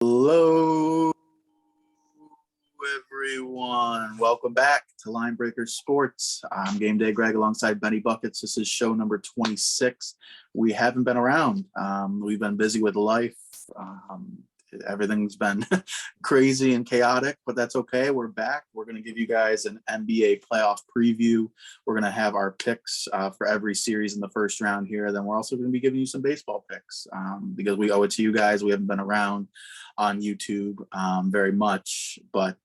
Hello, everyone. Welcome back to Linebreaker Sports. I'm Game Day Greg alongside Benny Buckets. This is show number 26. We haven't been around. We've been busy with life. Everything's been crazy and chaotic, but that's okay. We're back. We're going to give you guys an NBA playoff preview. We're going to have our picks for every series in the first round here. Then we're also going to be giving you some baseball picks because we owe it to you guys. We haven't been around on YouTube very much, but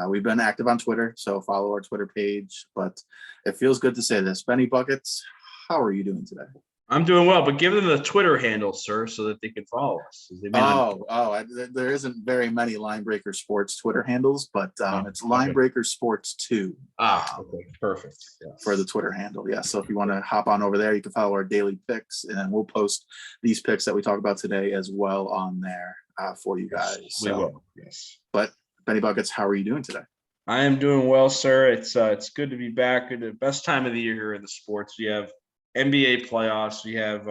we've been active on Twitter, so follow our Twitter page. But it feels good to say this. Benny Buckets, how are you doing today? I'm doing well, but give them the Twitter handle, sir, so that they can follow us. There isn't very many Linebreaker Sports Twitter handles, but it's Linebreaker Sports 2. Okay, perfect. Yes. For the Twitter handle, yeah. So if you want to hop on over there, you can follow our daily picks, and then we'll post these picks that we talk about today as well on there for you guys. Yes, we will. Yes. But Benny Buckets, how are you doing today? I am doing well, sir. It's good to be back at the best time of the year here in the sports. We have NBA playoffs. We have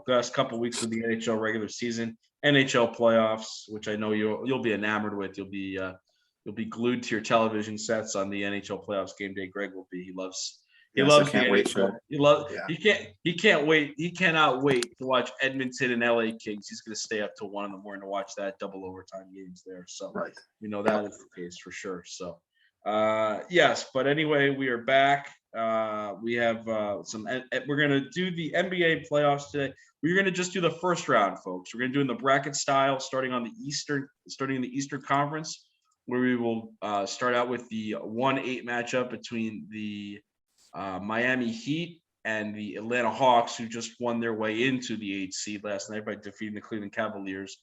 last couple of weeks of the NHL regular season, NHL playoffs, which I know you'll be enamored with. You'll be glued to your television sets on the NHL playoffs. Game Day Greg will be. He loves the NHL. He can't wait. He cannot wait to watch Edmonton and LA Kings. He's going to stay up till 1 a.m. to watch that double overtime games there. So right. We know that is the case for sure. So yes, but anyway, we are back. We have we're going to do the NBA playoffs today. We're going to just do the first round, folks. We're going to do in the bracket style, starting in the Eastern Conference, where we will start out with the 1-8 matchup between the Miami Heat and the Atlanta Hawks, who just won their way into the 8th seed last night by defeating the Cleveland Cavaliers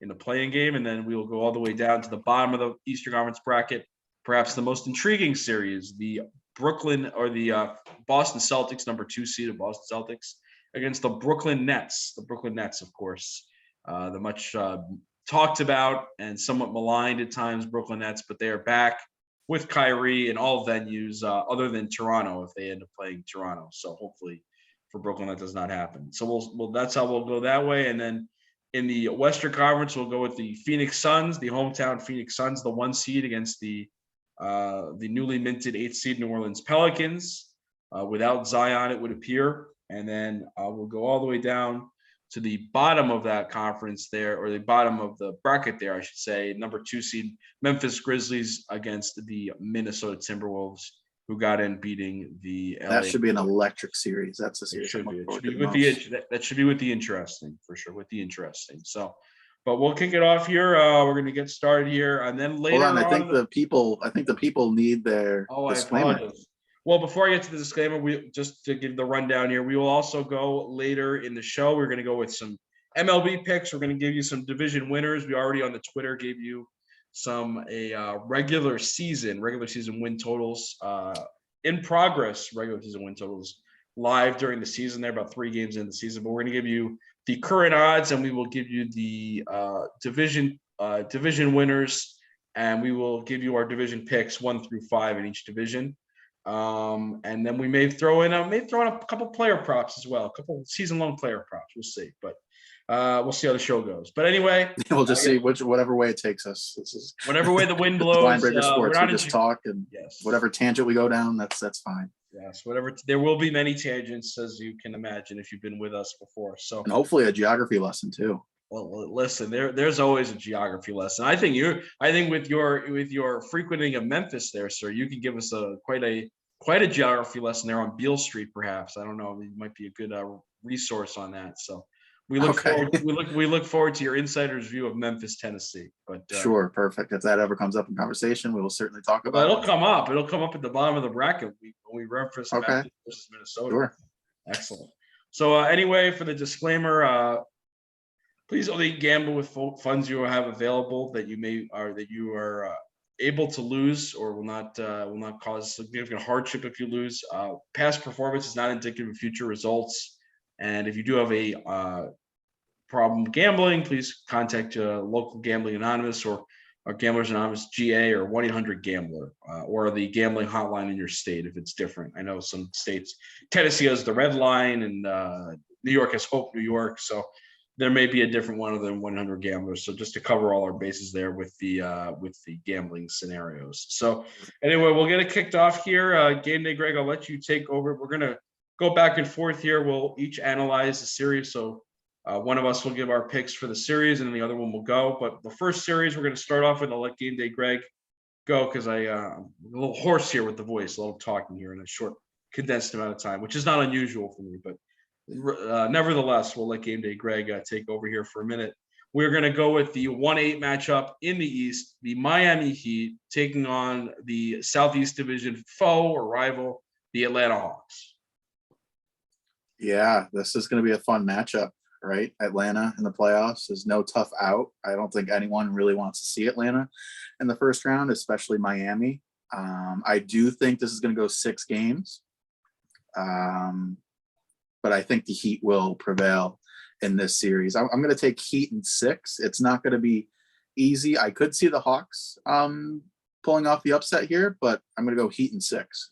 in the play-in game. And then we will go all the way down to the bottom of the Eastern Conference bracket, perhaps the most intriguing series, the Boston Celtics, number 2 seed of Boston Celtics, against the Brooklyn Nets. The Brooklyn Nets, of course, the much talked about and somewhat maligned at times Brooklyn Nets, but they are back with Kyrie in all venues other than Toronto if they end up playing Toronto. So hopefully for Brooklyn that does not happen. So we'll that's how we'll go that way. And then in the Western Conference, we'll go with the Phoenix Suns, the hometown Phoenix Suns, the 1 seed against the newly minted 8th seed New Orleans Pelicans, without Zion, it would appear. And then we'll go all the way down to the bottom of that conference there, or the bottom of the bracket there, I should say, number 2 seed Memphis Grizzlies against the Minnesota Timberwolves, who got in beating the LA. That should be an electric series. That's a series. That should be with the interesting, for sure, with the interesting. So, but we'll kick it off here. We're going to get started here, and then later. Hold on, I think the people need their disclaimer. I apologize. Well, before I get to the disclaimer, we just to give the rundown here. We will also go later in the show. We're going to go with some MLB picks. We're going to give you some division winners. We already on the Twitter gave you some regular season win totals in progress. Regular season win totals live during the season. They're about 3 games in the season, but we're going to give you the current odds, and we will give you the division winners, and we will give you our division picks 1 through 5 in each division. And then we may throw in a couple player props as well, a couple season-long player props. We'll see, but we'll see how the show goes. But anyway, we'll just see whatever way it takes us. This is whatever way the wind blows. Linebreaker Sports. We just talk, and whatever tangent we go down, that's fine. Yes, whatever. There will be many tangents, as you can imagine, if you've been with us before. So, and hopefully a geography lesson too. Well, listen, there's always a geography lesson. I think with your frequenting of Memphis there, sir, you can give us quite a geography lesson there on Beale Street, perhaps. I don't know. It might be a good resource on that. So we look forward to your insider's view of Memphis, Tennessee. But sure, perfect. If that ever comes up in conversation, we will certainly talk about it. It'll come up. It'll come up at the bottom of the bracket when we reference Memphis versus Minnesota. Sure. Excellent. So anyway, for the disclaimer, please only gamble with funds you have available that you are able to lose, or will not cause significant hardship if you lose. Past performance is not indicative of future results, and if you do have a problem gambling, please contact local Gambling Anonymous or Gamblers Anonymous GA or 1-800-GAMBLER or the gambling hotline in your state if it's different. I know some states, Tennessee has the Red Line, and New York has Hope New York. So there may be a different one of them 100 gamblers. So just to cover all our bases there with the gambling scenarios. So anyway, we'll get it kicked off here. Game day, Greg, I'll let you take over. We're gonna go back and forth here. We'll each analyze the series. So one of us will give our picks for the series, and then the other one will go. But the first series we're gonna start off with. I'll let Game Day Greg go because I'm a little hoarse here with the voice, a little talking here in a short, condensed amount of time, which is not unusual for me, but. Nevertheless, we'll let Game Day Greg take over here for a minute. We're going to go with the 1-8 matchup in the East, the Miami Heat taking on the Southeast Division foe or rival, the Atlanta Hawks. Yeah, this is going to be a fun matchup, right? Atlanta in the playoffs is no tough out. I don't think anyone really wants to see Atlanta in the first round, especially Miami. I do think this is going to go 6 games. But I think the Heat will prevail in this series. I'm going to take Heat in 6. It's not going to be easy. I could see the Hawks pulling off the upset here, but I'm going to go Heat in 6.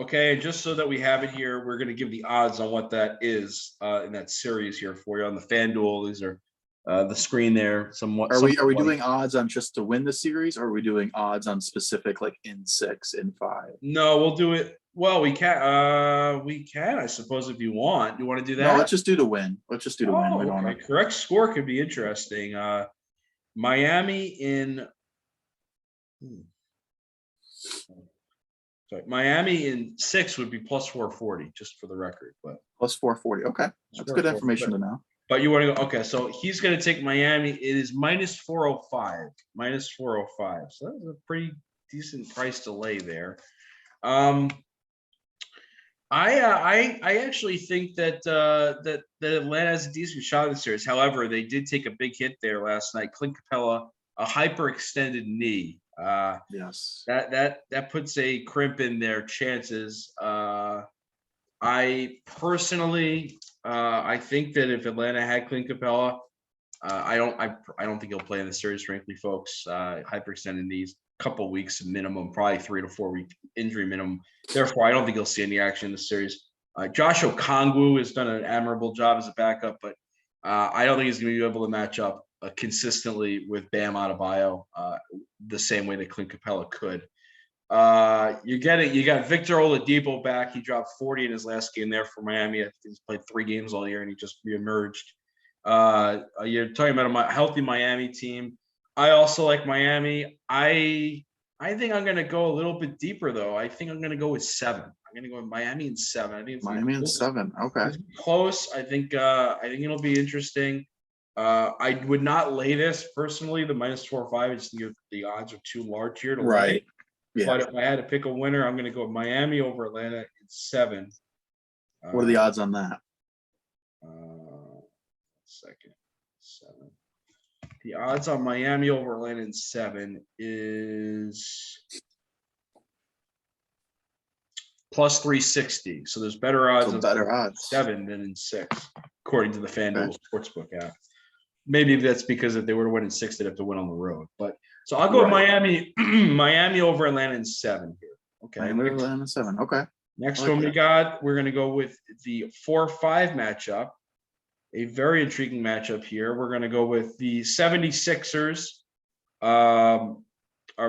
Okay, and just so that we have it here, we're going to give the odds on what that is in that series here for you on the FanDuel. These are the screen there. Somewhat. Are we doing odds on just to win the series, or are we doing odds on specific like in 6, in 5? No, we'll do it. Well, we can, I suppose, if you want. You want to do that? No, let's just do the win. Let's just do the win. We don't okay. Correct score could be interesting. Miami in Miami in 6 would be plus 440, just for the record. But plus 440. Okay, that's good information to know. But you want to go? Okay, so he's going to take Miami. It is minus 405. Minus 405. So that's a pretty decent price to lay there. I actually think that that Atlanta has a decent shot in the series. However, they did take a big hit there last night. Clint Capella, a hyperextended knee. Yes. That puts a crimp in their chances. I personally, I think that if Atlanta had Clint Capella, I don't think he'll play in the series. Frankly, folks, hyperextended knees. Couple weeks minimum, probably 3 to 4 week injury minimum. Therefore, I don't think you'll see any action in the series. Josh Okongwu has done an admirable job as a backup, but I don't think he's going to be able to match up consistently with Bam Adebayo the same way that Clint Capella could. You got Victor Oladipo back. He dropped 40 in his last game there for Miami. I think he's played 3 games all year and he just reemerged. You're talking about a healthy Miami team. I also like Miami. I think I'm going to go a little bit deeper, though. I think I'm going to go with 7. I'm going to go with Miami in 7. I think it's Miami in 7. Okay. It's close. I think it'll be interesting. I would not lay this personally. The minus 4 or 5. I just think the odds are too large here to lay. Yeah. But if I had to pick a winner, I'm going to go with Miami over Atlanta in 7. What are the odds on that? Second, 7. The odds on Miami over Atlanta in 7 is plus 360. So there's better odds in 7 than in 6, according to the FanDuel Sportsbook app. Maybe that's because if they were to win in 6, they'd have to win on the road. But so I'll go with Miami, Miami over Atlanta in 7 here. Okay. Miami over Atlanta in 7. Okay. Next one we're going to go with the 4-5 matchup. A very intriguing matchup here. We're going to go with the 76ers are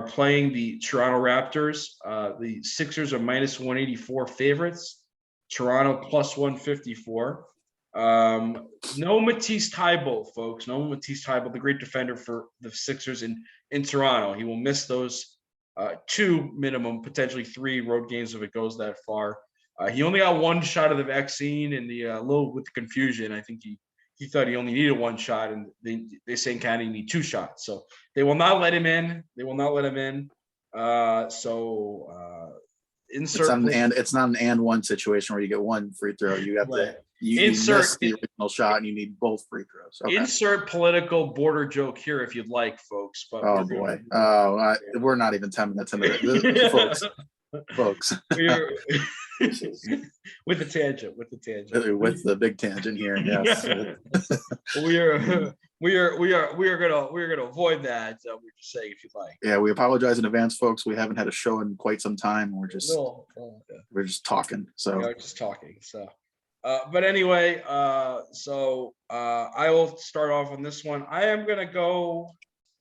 playing the Toronto Raptors. The Sixers are minus 184 favorites. Toronto plus 154. No Matisse Thybulle, folks. No Matisse Thybulle, the great defender for the Sixers in Toronto. He will miss those 2 minimum, potentially 3 road games if it goes that far. He only got 1 shot of the vaccine, and the little with the confusion, I think he thought he only needed 1 shot, and they say in Canada you need 2 shots. So they will not let him in. Insert. It's not an and one situation where you get 1 free throw. You have to insert the original shot, and you need both free throws. Okay. Insert political border joke here if you'd like, folks. But we're not even 10 minutes into it, folks. With the tangent. With the big tangent here, yes. we are gonna avoid that. We're just saying if you'd like. Yeah, we apologize in advance, folks. We haven't had a show in quite some time. We're just talking. So we are just talking. So But anyway, so I will start off on this one. I am gonna go.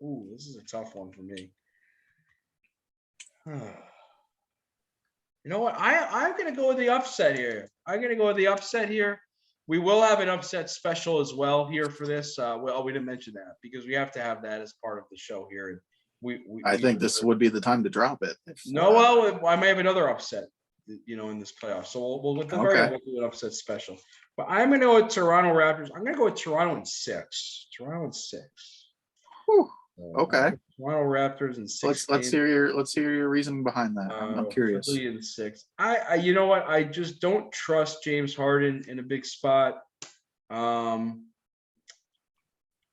Ooh, this is a tough one for me. You know what? I'm gonna go with the upset here. I'm gonna go with the upset here. We will have an upset special as well here for this. Well, we didn't mention that because we have to have that as part of the show here. And I think this would be the time to drop it. No, well, I may have another upset, in this playoff. So we'll with the very Okay. we'll do an upset special. But I'm gonna go with Toronto Raptors. I'm gonna go with Toronto in 6. Toronto in 6. Whew. Okay. Toronto Raptors in 6. Let's hear your reasoning behind that. I'm curious. Philly in 6. I you know what? I just don't trust James Harden in a big spot.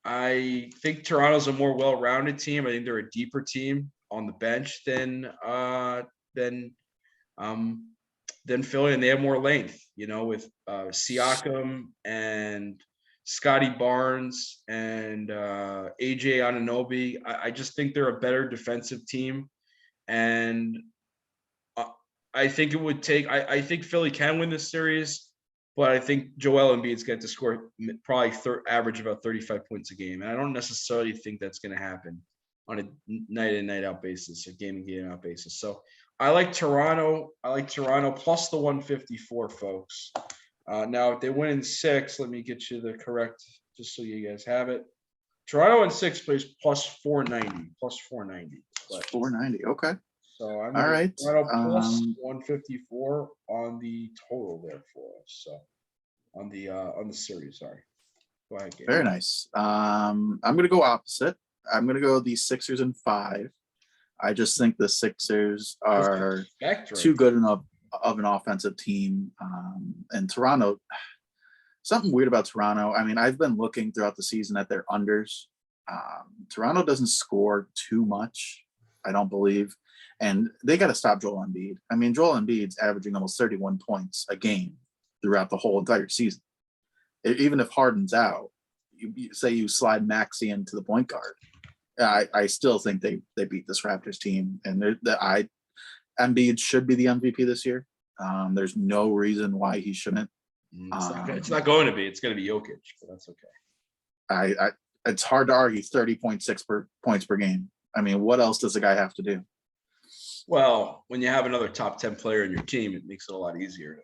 I think Toronto's a more well-rounded team. I think they're a deeper team on the bench than Philly, and they have more length, with Siakam and Scotty Barnes and AJ Anunoby. I just think they're a better defensive team, and I think it would take. I think Philly can win this series, but I think Joel Embiid's going to score probably average about 35 points a game, and I don't necessarily think that's going to happen on a night in, night out basis, a game in, game out basis. So I like Toronto. I like Toronto plus the 154, folks. Now, if they win in 6, let me get you the correct, just so you guys have it. Toronto in 6 plays plus 490. Plus 490. 490. Okay. So I'm all right. Toronto plus 154 on the total there for us. So on the series, sorry. Go ahead, Gabe. Very nice. I'm gonna go opposite. I'm going to go the Sixers in 5. I just think the Sixers are too good enough of an offensive team. And Toronto, something weird about Toronto. I mean, I've been looking throughout the season at their unders. Toronto doesn't score too much, I don't believe. And they got to stop Joel Embiid. I mean, Joel Embiid's averaging almost 31 points a game throughout the whole entire season. Even if Harden's out, you say you slide Maxey into the point guard. I still think they beat this Raptors team, and Embiid should be the MVP this year. There's no reason why he shouldn't. It's not going to be. It's going to be Jokic, but that's okay. It's hard to argue 30.6 points per game. I mean, what else does the guy have to do? Well, when you have another top 10 player in your team, it makes it a lot easier to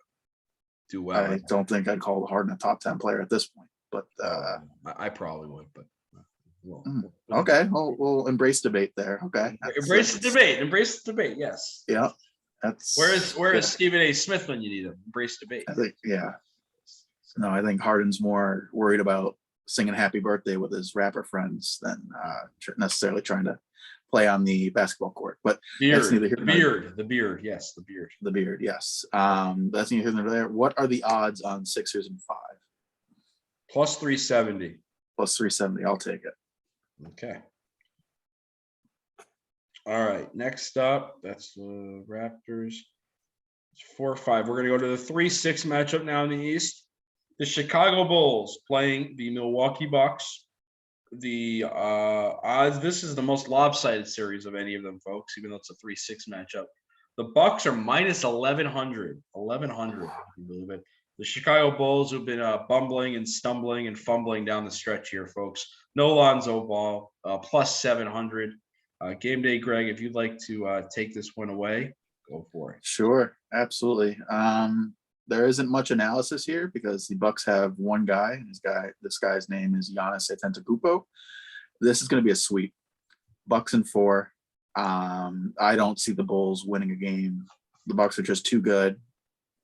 do well. I don't think I'd call Harden a top 10 player at this point, but I probably would, but. Okay, we'll embrace debate there. Okay, embrace the debate. Yes. Yeah, that's where is Stephen A. Smith when you need him? Embrace debate. I think No, I think Harden's more worried about singing "Happy Birthday" with his rapper friends than necessarily trying to play on the basketball court. But the beard, yes. That's neither here nor there. What are the odds on Sixers in 5? Plus 370. Plus 370. I'll take it. Okay. All right. Next up, that's the Raptors. It's 4-5. We're going to go to the 3-6 matchup now in the East. The Chicago Bulls playing the Milwaukee Bucks. The odds. This is the most lopsided series of any of them, folks. Even though it's a 3-6 matchup, the Bucks are minus 1,100. 1,100. If you believe it. The Chicago Bulls have been bumbling and stumbling and fumbling down the stretch here, folks. No Lonzo Ball, plus 700. Game day, Greg, if you'd like to take this one away, go for it. Sure, absolutely. There isn't much analysis here because the Bucks have one guy, and this guy's name is Giannis Antetokounmpo. This is going to be a sweep. Bucks in 4. I don't see the Bulls winning a game. The Bucks are just too good.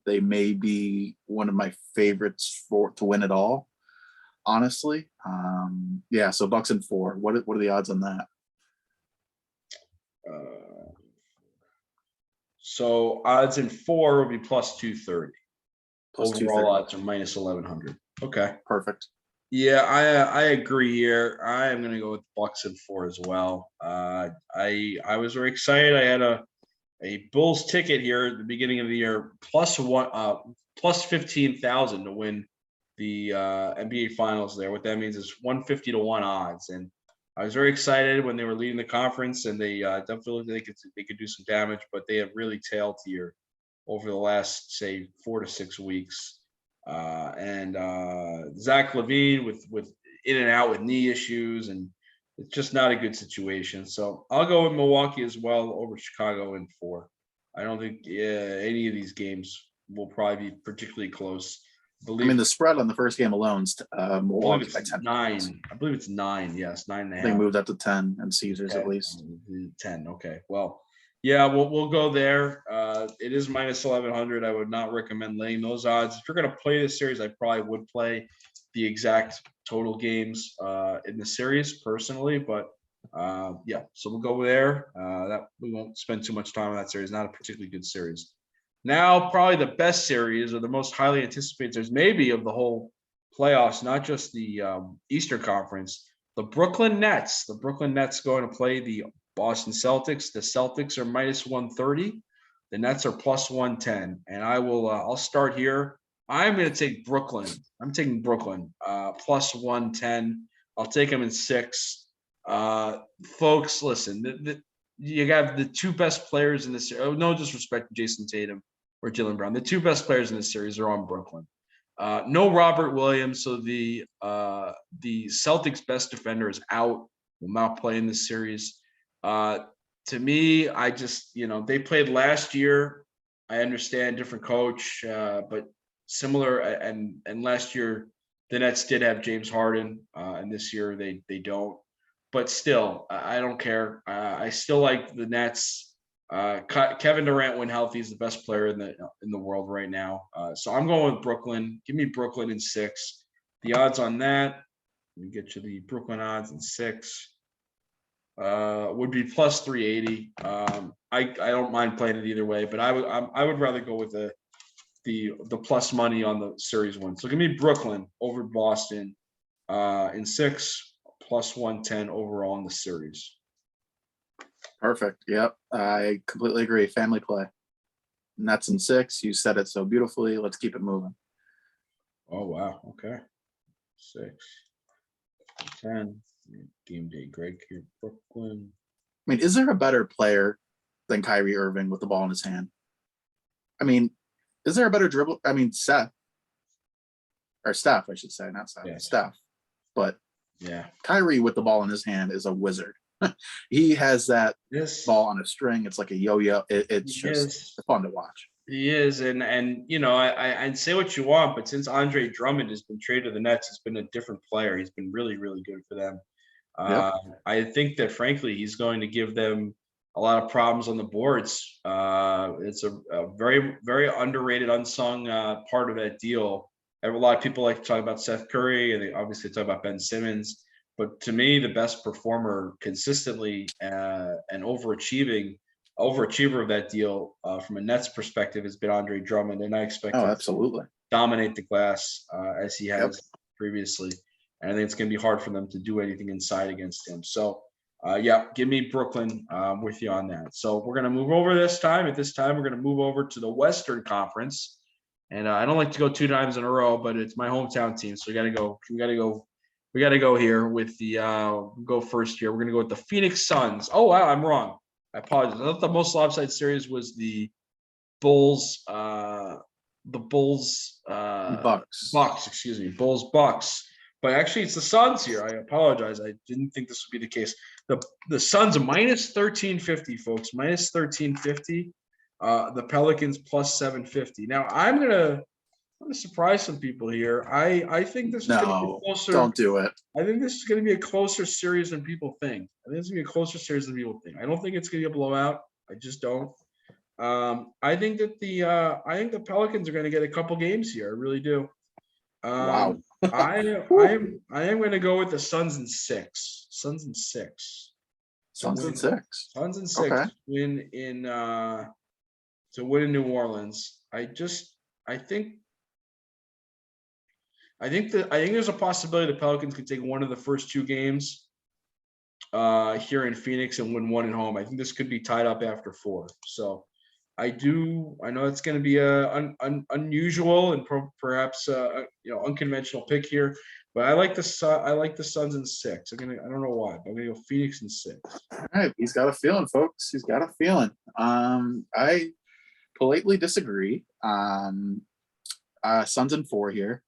They may be one of my favorites to win it all, honestly. So Bucks in 4. What are the odds on that? So odds in 4 will be plus 230. Plus overall odds are minus 1,100. Okay, perfect. Yeah, I agree here. I am going to go with Bucks in 4 as well. I was very excited. I had a Bulls ticket here at the beginning of the year, plus 15,000 to win the NBA Finals there. What that means is 150 to 1 odds, and I was very excited when they were leading the conference, and they definitely they could do some damage, but they have really tailed here over the last, say, 4 to 6 weeks. and Zach LaVine with in and out with knee issues, and it's just not a good situation. So I'll go with Milwaukee as well over Chicago in 4. I don't think any of these games will probably be particularly close. I mean, the spread on the first game alone is I believe Milwaukee it's by 10 9. points. I believe it's 9. Yes, 9.5. They moved up to 10 and Caesars Okay. at least. 10. Okay. Well, yeah, we'll go there. It is minus 1100. I would not recommend laying those odds. If you're going to play this series, I probably would play the exact total games in the series personally, but yeah, so we'll go there. That we won't spend too much time on that series. Not a particularly good series. Now, probably the best series or the most highly anticipated series, maybe of the whole playoffs, not just the Eastern Conference. The Brooklyn Nets. The Brooklyn Nets going to play the Boston Celtics. The Celtics are minus 130. The Nets are plus 110. And I'll start here. I'm going to take Brooklyn. I'm taking Brooklyn plus 110. I'll take them in 6. Folks, listen, you have the 2 best players in this. Oh, no disrespect to Jason Tatum or Jaylen Brown. The 2 best players in this series are on Brooklyn. No Robert Williams, so the Celtics' best defender is out. Will not play in this series. To me, I just they played last year. I understand different coach, but similar. And last year the Nets did have James Harden, and this year they don't. But still, I don't care. I still like the Nets. Kevin Durant, when healthy, is the best player in the world right now. So I'm going with Brooklyn. Give me Brooklyn in 6. The odds on that, let me get you the Brooklyn odds in 6. Would be plus 380. I don't mind playing it either way, but I would rather go with the plus money on the series one. So give me Brooklyn over Boston in 6, plus 110 overall in the series. Perfect. Yep. I completely agree. Family play. Nets in 6. You said it so beautifully. Let's keep it moving. Oh, wow. Okay. 6, 10. Game day. Greg here, Brooklyn. I mean, is there a better player than Kyrie Irving with the ball in his hand? I mean, is there a better dribble? I mean, Steph, I should say, not Seth, Yes. Steph. But yeah, Kyrie with the ball in his hand is a wizard. He has that ball on a string. It's like a yo-yo. It's just fun to watch. He is, and I'd say what you want, but since Andre Drummond has been traded to the Nets, it's been a different player. He's been really, really good for them. Yep. I think that frankly, he's going to give them a lot of problems on the boards. It's a very, very underrated, unsung part of that deal. A lot of people like to talk about Seth Curry, and they obviously talk about Ben Simmons. But to me, the best performer consistently and overachiever of that deal from a Nets perspective has been Andre Drummond, and I expect him absolutely to dominate the glass as he has previously. And I think it's going to be hard for them to do anything inside against him. So, give me Brooklyn. I'm with you on that. So we're going to move over this time. At this time, we're going to move over to the Western Conference. And I don't like to go 2 times in a row, but it's my hometown team, so we got to go. We got to go here with the go first here. We're going to go with the Phoenix Suns. Oh, wow, I'm wrong. I apologize. I thought the most lopsided series was the Bulls. Bucks. Excuse me, Bulls Bucks. But actually, it's the Suns here. I apologize. I didn't think this would be the case. The Suns are minus 1350, folks. Minus 1350. The Pelicans plus 750. Now I'm gonna surprise some people here. I think this is going to be closer. Don't do it. I think this is going to be a closer series than people think. I think it's going to be a closer series than people think. I don't think it's going to be a blowout. I just don't. I think that the Pelicans are going to get a couple games here. I really do. Wow. I am going to go with the Suns in 6. Suns in 6. Suns in 6. Suns in 6. Okay. Win in to win in New Orleans. I think there's a possibility the Pelicans could take one of the first 2 games here in Phoenix and win 1 at home. I think this could be tied up after 4. So I know it's going to be a unusual and perhaps unconventional pick here, but I like the Suns in 6. I don't know why, but I'm gonna go Phoenix in 6. All right, he's got a feeling, folks. He's got a feeling. I politely disagree. Suns in 4 here.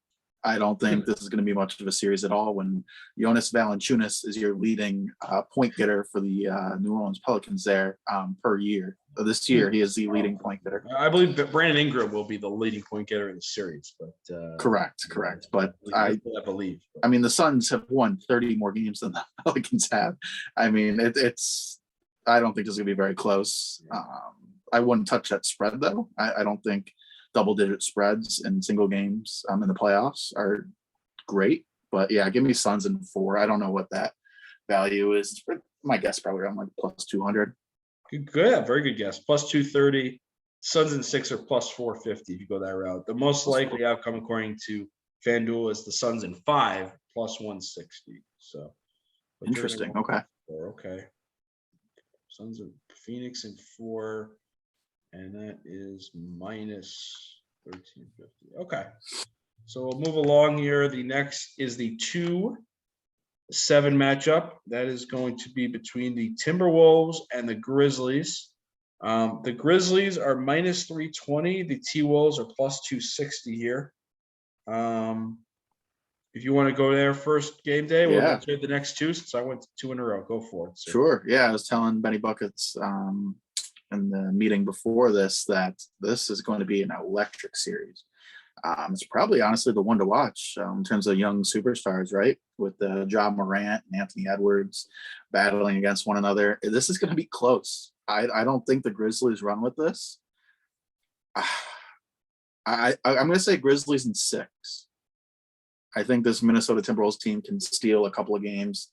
I don't think this is going to be much of a series at all when Jonas Valanciunas is your leading point getter for the New Orleans Pelicans there per year. This year, he is the leading point getter. I believe that Brandon Ingram will be the leading point getter in the series, but correct. But I believe. I mean, the Suns have won 30 more games than the Pelicans have. I mean, it's. I don't think this is going to be very close. I wouldn't touch that spread though. I don't think double-digit spreads in single games in the playoffs are great. But yeah, give me Suns in 4. I don't know what that value is. My guess probably around like plus 200. Good, very good guess. Plus 230. Suns in 6 are plus 450 if you go that route. The most likely outcome, according to FanDuel, is the Suns in 5 plus 160. So interesting. Okay. Okay. Suns in Phoenix in 4. And that is minus 1350. Okay. So we'll move along here. The next is the 2-7 matchup. That is going to be between the Timberwolves and the Grizzlies. The Grizzlies are minus 320. The T-Wolves are plus 260 here. If you want to go there first, game day, we'll go to the next two since I went 2 in a row. Go for it. Sir. Sure. Yeah, I was telling Benny Buckets in the meeting before this that this is going to be an electric series. It's probably honestly the one to watch in terms of young superstars, right? With Ja Morant and Anthony Edwards battling against one another. This is going to be close. I don't think the Grizzlies run with this. I'm going to say Grizzlies in 6. I think this Minnesota Timberwolves team can steal a couple of games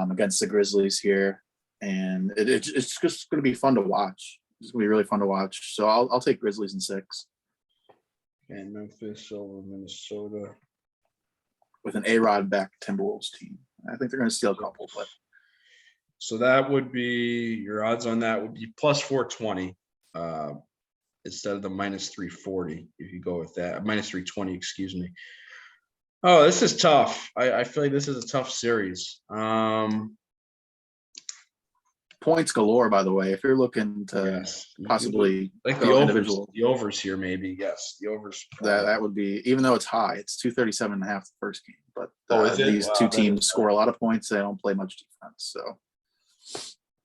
against the Grizzlies here. And it's just going to be fun to watch. It's going to be really fun to watch. So I'll take Grizzlies in 6. And Memphis over Minnesota. With an A-Rod back Timberwolves team. I think they're going to steal a couple. But so that would be, your odds on that would be plus 420 instead of the minus 340 if you go with that. Minus 320, excuse me. Oh, this is tough. I feel like this is a tough series. Points galore, by the way. If you're looking to possibly like the overs here, maybe the overs. That would be, even though it's high, it's 237.5 the first game. But these two teams score a lot of points. They don't play much defense. So,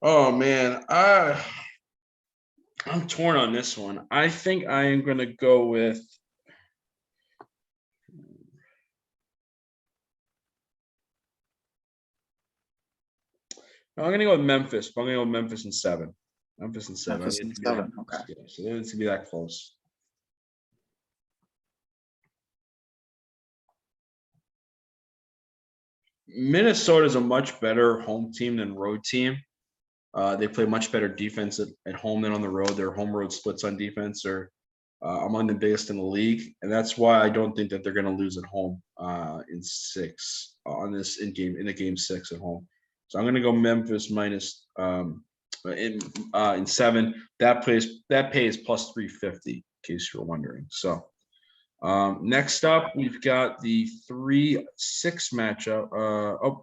oh man, I'm torn on this one. I think I am going to go with. I'm going to go with Memphis. I'm going to go with Memphis in 7. Memphis in 7. Memphis in 7. Okay. Yeah, so it's going to be that close. Minnesota is a much better home team than road team. They play much better defense at home than on the road. Their home road splits on defense are among the biggest in the league, and that's why I don't think that they're going to lose at home in 6 on this in the game 6 at home. So I'm going to go Memphis minus in 7. That pays plus 350 in case you're wondering. So next up, we've got the 3-6 matchup.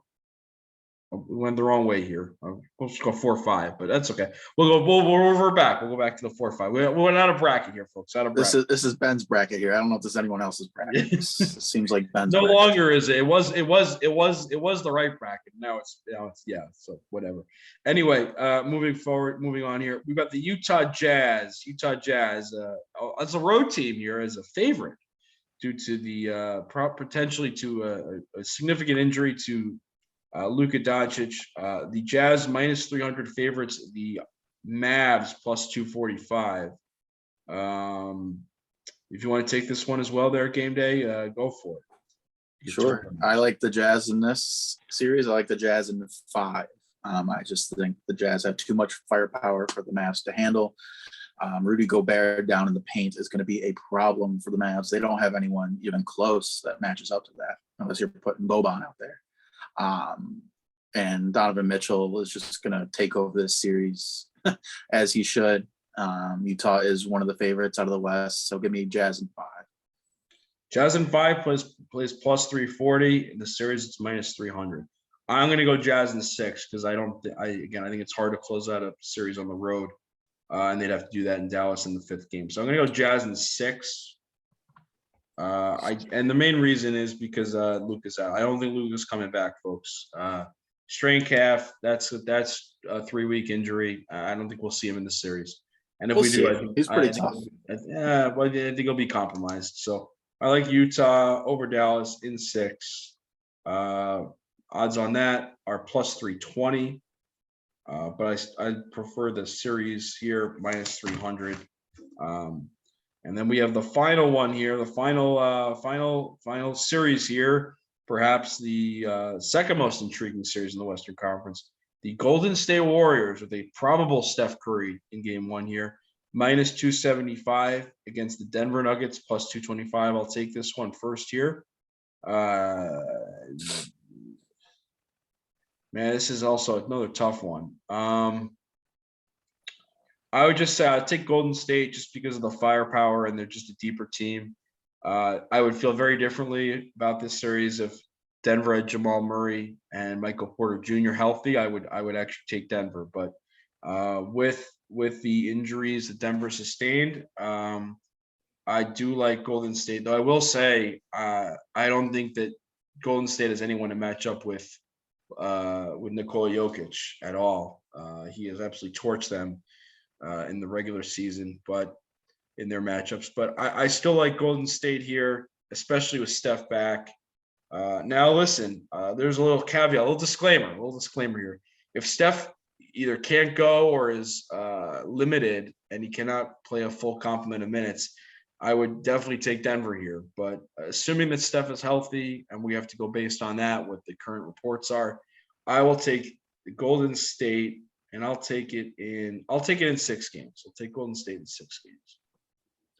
We went the wrong way here. We'll just go 4-5, but that's okay. We'll revert back. We'll go back to the 4-5. We went out of bracket here, folks. Out of bracket. This is Ben's bracket here. I don't know if there's anyone else's bracket. It seems like Ben's. No bracket. longer is it. It was the right bracket. Now it's yeah. So whatever. Anyway, moving on here. We've got the Utah Jazz. As a road team here as a favorite due to the potentially to a significant injury to. Luka Doncic, the Jazz minus 300 favorites, the Mavs plus 245. If you want to take this one as well there, game day, go for it. Sure. I like the Jazz in this series. I like the Jazz in 5. I just think the Jazz have too much firepower for the Mavs to handle. Rudy Gobert down in the paint is going to be a problem for the Mavs. They don't have anyone even close that matches up to that unless you're putting Boban out there. And Donovan Mitchell is just going to take over this series as he should. Utah is one of the favorites out of the West, so give me Jazz in 5. Jazz in 5 plays plus 340. In the series, it's minus 300. I'm going to go Jazz in 6 because I think it's hard to close out a series on the road, and they'd have to do that in Dallas in the 5th game. So I'm going to go Jazz in 6. And the main reason is because Luke is out. I don't think Luke is coming back, folks. Strained calf. That's a 3-week injury. I don't think we'll see him in the series. And if We'll we do, see. He's pretty tough. I think he'll be compromised. So I like Utah over Dallas in 6. Odds on that are plus 320. But I prefer the series here minus 300. And then we have the final one here, the final series here, perhaps the second most intriguing series in the Western Conference. The Golden State Warriors with a probable Steph Curry in game 1 here, minus 275 against the Denver Nuggets, plus 225. I'll take this one first here. Man, this is also another tough one. I would just say I'd take Golden State just because of the firepower and they're just a deeper team. I would feel very differently about this series if Denver had Jamal Murray and Michael Porter Jr. healthy. I would actually take Denver, but with the injuries that Denver sustained, I do like Golden State. Though I will say I don't think that Golden State has anyone to match up with Nikola Jokic at all. He has absolutely torched them in the regular season, but in their matchups. But I still like Golden State here, especially with Steph back. Now, listen, there's a little caveat, a little disclaimer here. If Steph either can't go or is limited and he cannot play a full complement of minutes, I would definitely take Denver here. But assuming that Steph is healthy and we have to go based on that, what the current reports are, I will take the Golden State. And I'll take it in 6 games. I'll take Golden State in 6 games.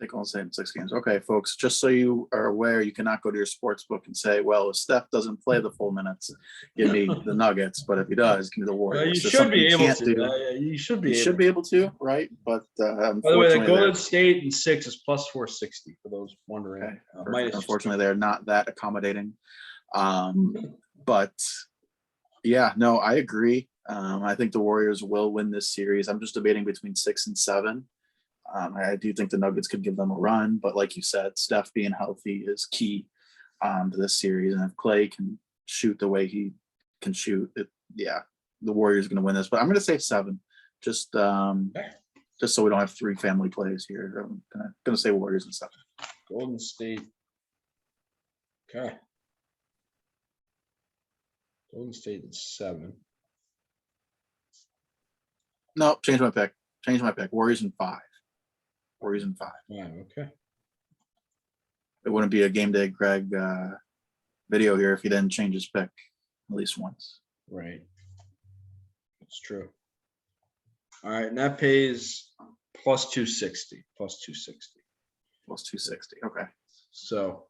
Take Golden State in 6 games. Okay, folks, just so you are aware, you cannot go to your sports book and say, well, if Steph doesn't play the full minutes, give me the Nuggets. But if he does, give me the Warriors. You should be able to. You should be able to, right? But by the way, the Golden State in 6 is plus 460 for those wondering. Okay, unfortunately, they're not that accommodating. But yeah, no, I agree. I think the Warriors will win this series. I'm just debating between 6 and 7. I do think the Nuggets could give them a run, but like you said, Steph being healthy is key to this series. And if Clay can shoot the way he can shoot, the Warriors are going to win this. But I'm going to say 7, just so we don't have 3 family plays here. I'm going to say Warriors in 7. Golden State. Okay. Golden State in 7. No, change my pick. Warriors in 5. Yeah, okay. It wouldn't be a Game Day Greg video here if he didn't change his pick at least once. Right. That's true. All right, and that pays plus 260. Okay. So,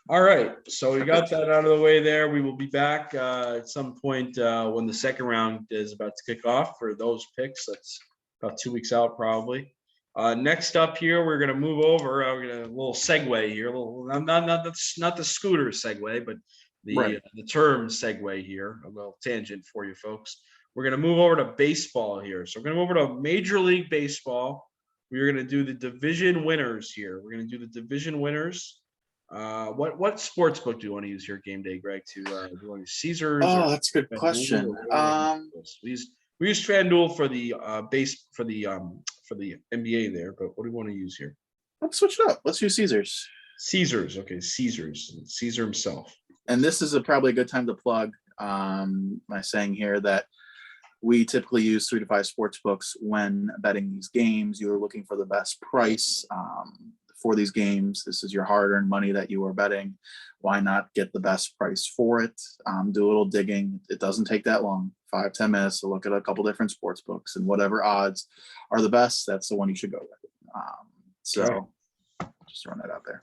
all right. So we got that out of the way there. We will be back at some point when the second round is about to kick off for those picks. That's about 2 weeks out, probably. Next up here, we're going to move over. We're going to a little segue here. Not the scooter segue, but the term segue here. A little tangent for you folks. We're going to move over to baseball here. So we're going to move over to Major League Baseball. We're going to do the division winners here. We're going to do the division winners. What sports book do you want to use here, Game Day, Greg? Do you want to use Caesars? Oh, that's a good question. We use FanDuel for the for the NBA there, but what do we want to use here? Let's switch it up. Let's use Caesars. Okay, Caesar himself. And this is probably a good time to plug my saying here that we typically use 3 to 5 sports books when betting these games. You are looking for the best price for these games. This is your hard-earned money that you are betting. Why not get the best price for it? Do a little digging. It doesn't take that long, 5-10 minutes to look at a couple different sports books, and whatever odds are the best, that's the one you should go with. Just throwing that out there.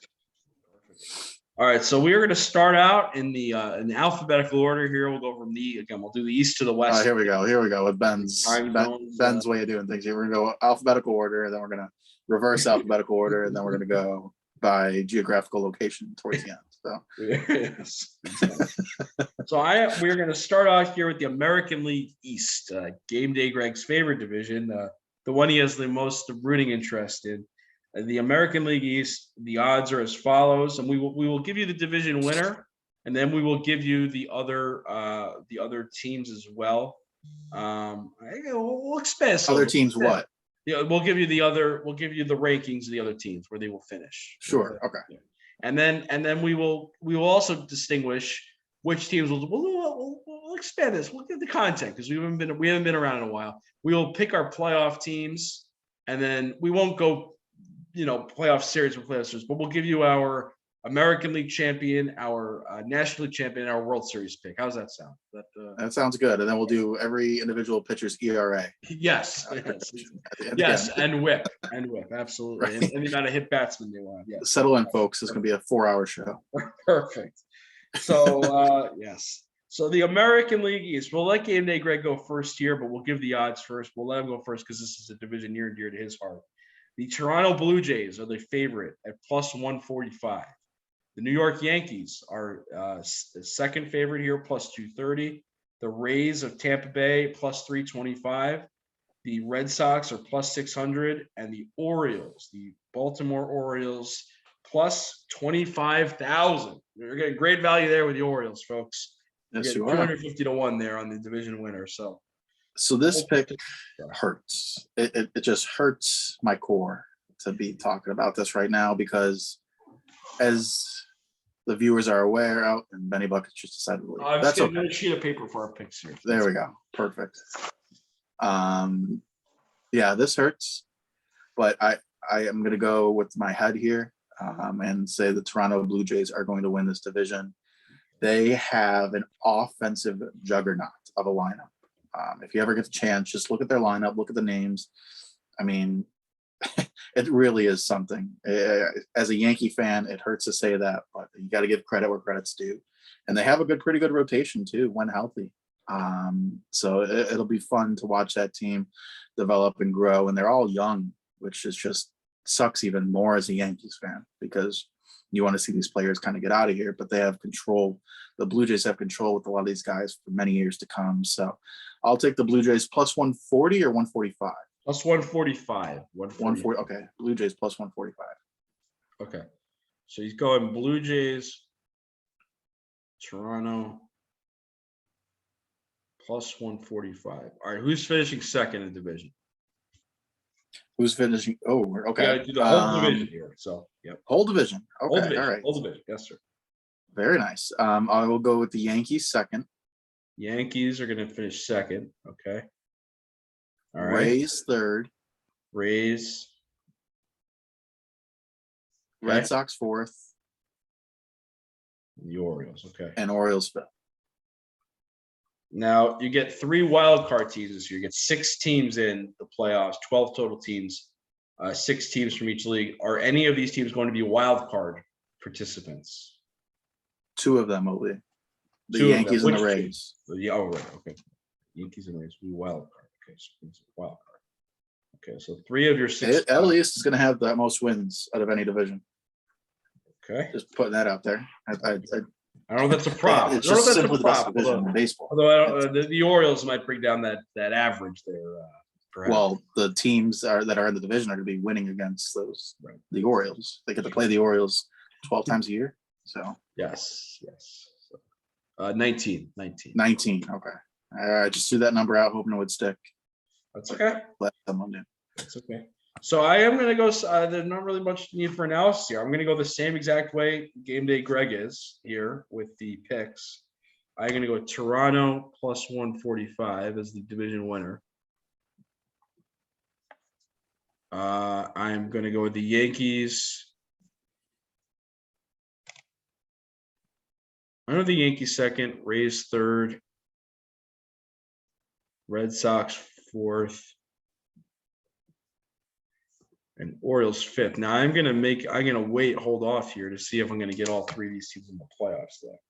All right, so we're going to start out in the alphabetical order here. We'll go from we'll do the east to the west. Here we go with Ben's way of doing things here. We're going to go alphabetical order, and then we're going to reverse alphabetical order, and then we're going to go by geographical location towards the end. So, yes. So we're going to start off here with the American League East, Game Day Greg's favorite division, the one he has the most rooting interest in. The American League East, the odds are as follows, and we will give you the division winner, and then we will give you the other teams as well. We'll expand Other teams what? Yeah, we'll give you the rankings of the other teams where they will finish. Sure. Okay. Yeah. And then we will also distinguish which teams we'll expand this. We'll give the content because we haven't been around in a while. We will pick our playoff teams, and then we won't go, playoff series for playoff series, but we'll give you our American League champion, our National League champion, and our World Series pick. How's that sound? That sounds good. And then we'll do every individual pitcher's ERA. Yes. Yes, and whip, absolutely. Right. And the amount of hit batsmen they want. Yeah. Settle in, folks. It's going to be a 4-hour show. Perfect. So, yes. So the American League East, we'll let Game Day Greg go first here, but we'll give the odds first. We'll let him go first because this is a division near and dear to his heart. The Toronto Blue Jays are the favorite at plus 145. The New York Yankees are the second favorite here, plus 230. The Rays of Tampa Bay, plus 325. The Red Sox are plus 600. And the Orioles, the Baltimore Orioles, plus 25,000. You're getting great value there with the Orioles, folks. Yes, you are. 250 to 1 there on the division winner. So this pick hurts. It just hurts my core to be talking about this right now because as the viewers are aware out and Benny Buckets just decided to leave. That's okay. A sheet of paper for our picks here. There we go. Perfect. Yeah, this hurts, but I am going to go with my head here and say the Toronto Blue Jays are going to win this division. They have an offensive juggernaut of a lineup. If you ever get the chance, just look at their lineup, look at the names. I mean, it really is something. As a Yankee fan, it hurts to say that, but you got to give credit where credit's due. And they have a pretty good rotation too, when healthy. So it'll be fun to watch that team develop and grow. And they're all young, which is just sucks even more as a Yankees fan because you want to see these players kind of get out of here, but they have control. The Blue Jays have control with a lot of these guys for many years to come. So I'll take the Blue Jays plus 140 or 145. Plus 145. 140. Okay. Blue Jays plus 145. Okay. So he's going Blue Jays, Toronto, plus 145. All right. Who's finishing second in the division? Who's finishing? Oh, okay. Yeah, do the whole division here. So, yep. Whole division. Okay. Whole division. All right. Whole division. Yes, sir. Very nice. I will go with the Yankees second. Yankees are going to finish second. Okay. All right. Rays third. Rays. Okay. Red Sox fourth. And the Orioles. Okay. And Orioles fifth. Now you get 3 wild card teams this year. You get 6 teams in the playoffs, 12 total teams, 6 teams from each league. Are any of these teams going to be wild card participants? 2 of them will be. The Yankees and the Rays. Yeah, oh, right. Okay. Yankees and Rays will be wild card. Okay, so it's a wild card. Okay, so 3 of your 6. At least is going to have the most wins out of any division. Okay. Just putting that out there. I don't know if that's a problem. It's just simply the best division in baseball. Although the Orioles might bring down that average there. Perhaps. Well, the teams that are in the division are going to be winning against those the Orioles. They get to play the Orioles 12 times a year. So yes. So, 19. 19. Okay. Just threw that number out, hoping it would stick. That's okay. Let someone do. That's okay. So I am going to go. There's not really much need for analysis here. I'm going to go the same exact way Game Day Greg is here with the picks. I'm going to go Toronto plus 145 as the division winner. I'm going to go with the Yankees. I know the Yankees second, Rays third, Red Sox fourth, and Orioles fifth. Now I'm gonna hold off here to see if I'm gonna get all 3 of these teams in the playoffs though.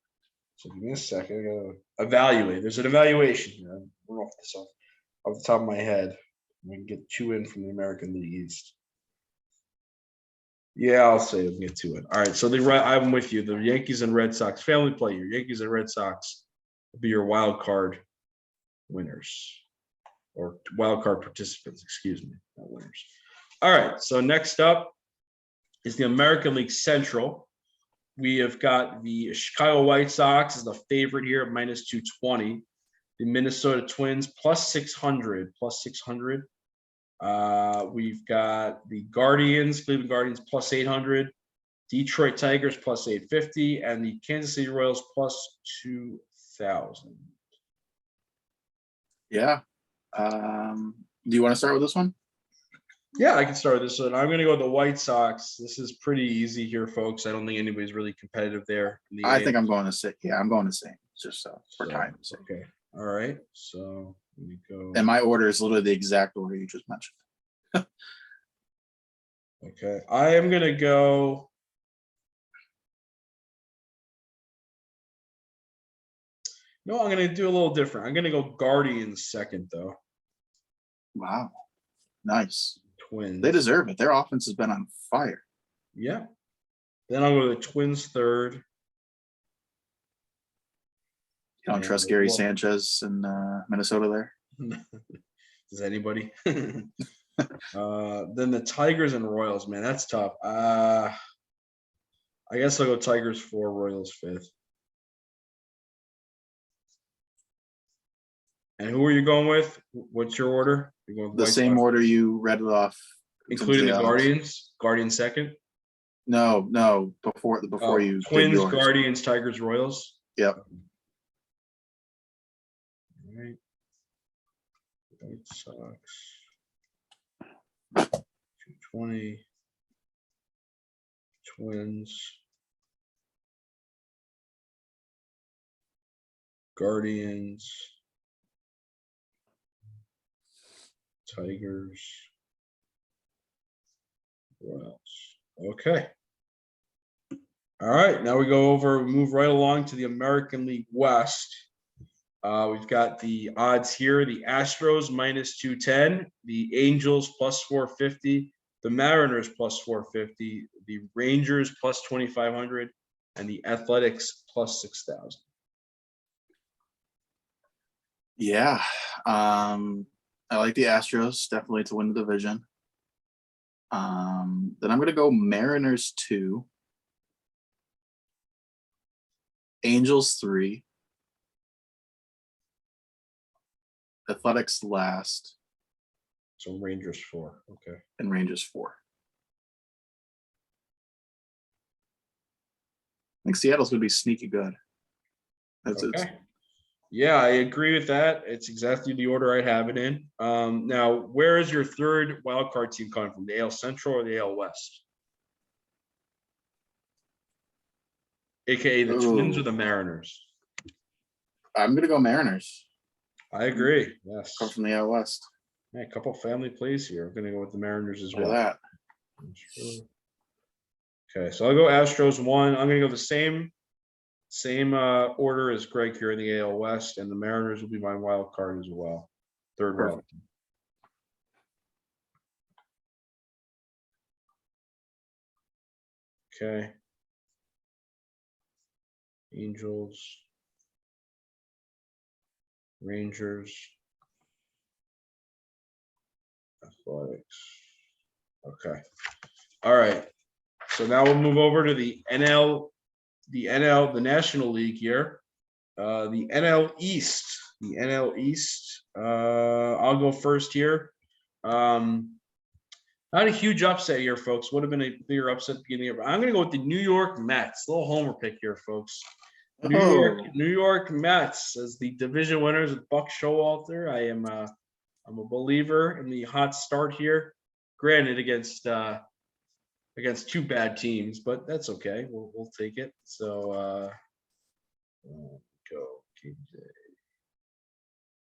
So give me a second. I gotta evaluate. There's an evaluation here. We're off this off the top of my head. We can get 2 in from the American League East. Yeah, I'll say we can get 2 in. All right. So I'm with you. The Yankees and Red Sox family play here. Yankees and Red Sox will be your wild card winners or wild card participants. Excuse me, not winners. All right, so next up, is the American League Central. We have got the Chicago White Sox as the favorite here at minus 220. The Minnesota Twins plus 600, plus 600. We've got the Guardians, Cleveland Guardians plus 800. Detroit Tigers plus 850, and the Kansas City Royals plus 2,000. Yeah. Do you want to start with this one? Yeah, I can start with this one. I'm going to go with the White Sox. This is pretty easy here, folks. I don't think anybody's really competitive there. I think I'm going to say, yeah, I'm going to say just for time's sake. Okay. All right. So let me go. And my order is literally the exact order you just mentioned. Okay. I am going to go. No, I'm going to do a little different. I'm going to go Guardians second, though. Wow. Nice. Twins. They deserve it. Their offense has been on fire. Yeah. Then I'll go to the Twins third. You don't trust Gary Sanchez in Minnesota there? Does anybody? Then the Tigers and Royals, man, that's tough. I guess I'll go Tigers 4, Royals 5th. And who are you going with? What's your order? You're going with the White same Sox? order you read it off, Including the Guardians? Guardians second? No, before you Twins, did yours. Guardians, Tigers, Royals. Yep. All right. White Sox. 220. Twins. Guardians. Tigers. Royals. Okay. All right. Now we move right along to the American League West. We've got the odds here. The Astros minus 210, the Angels plus 450, the Mariners plus 450, the Rangers plus 2,500, and the Athletics plus 6,000. Yeah. I like the Astros definitely to win the division. Then I'm going to go Mariners 2, Angels 3, Athletics last. So Rangers 4. Okay. And Rangers 4. I think Seattle's going to be sneaky good. Okay. Yeah, I agree with that. It's exactly the order I have it in. Now, where is your third wild card team coming from? The AL Central or the AL West? AKA the Twins or the Mariners? I'm going to go Mariners. I agree. Yes. Come from the AL West. Yeah, a couple family plays here. I'm going to go with the Mariners as well. Look at that. Okay, so I'll go Astros 1. I'm going to go the same order as Greg here in the AL West, and the Mariners will be my wild card as well. Third wild. Okay. Angels. Rangers. Athletics. Okay. All right. So now we'll move over to the National League here. The NL East. I'll go first here. Not a huge upset here, folks. Would have been a bigger upset at the beginning of the year. I'm going to go with the New York Mets. A little homer pick here, folks. New York Mets as the division winners with Buck Showalter. I'm a believer in the hot start here. Granted, against two bad teams, but that's okay. We'll take it. So go KJ.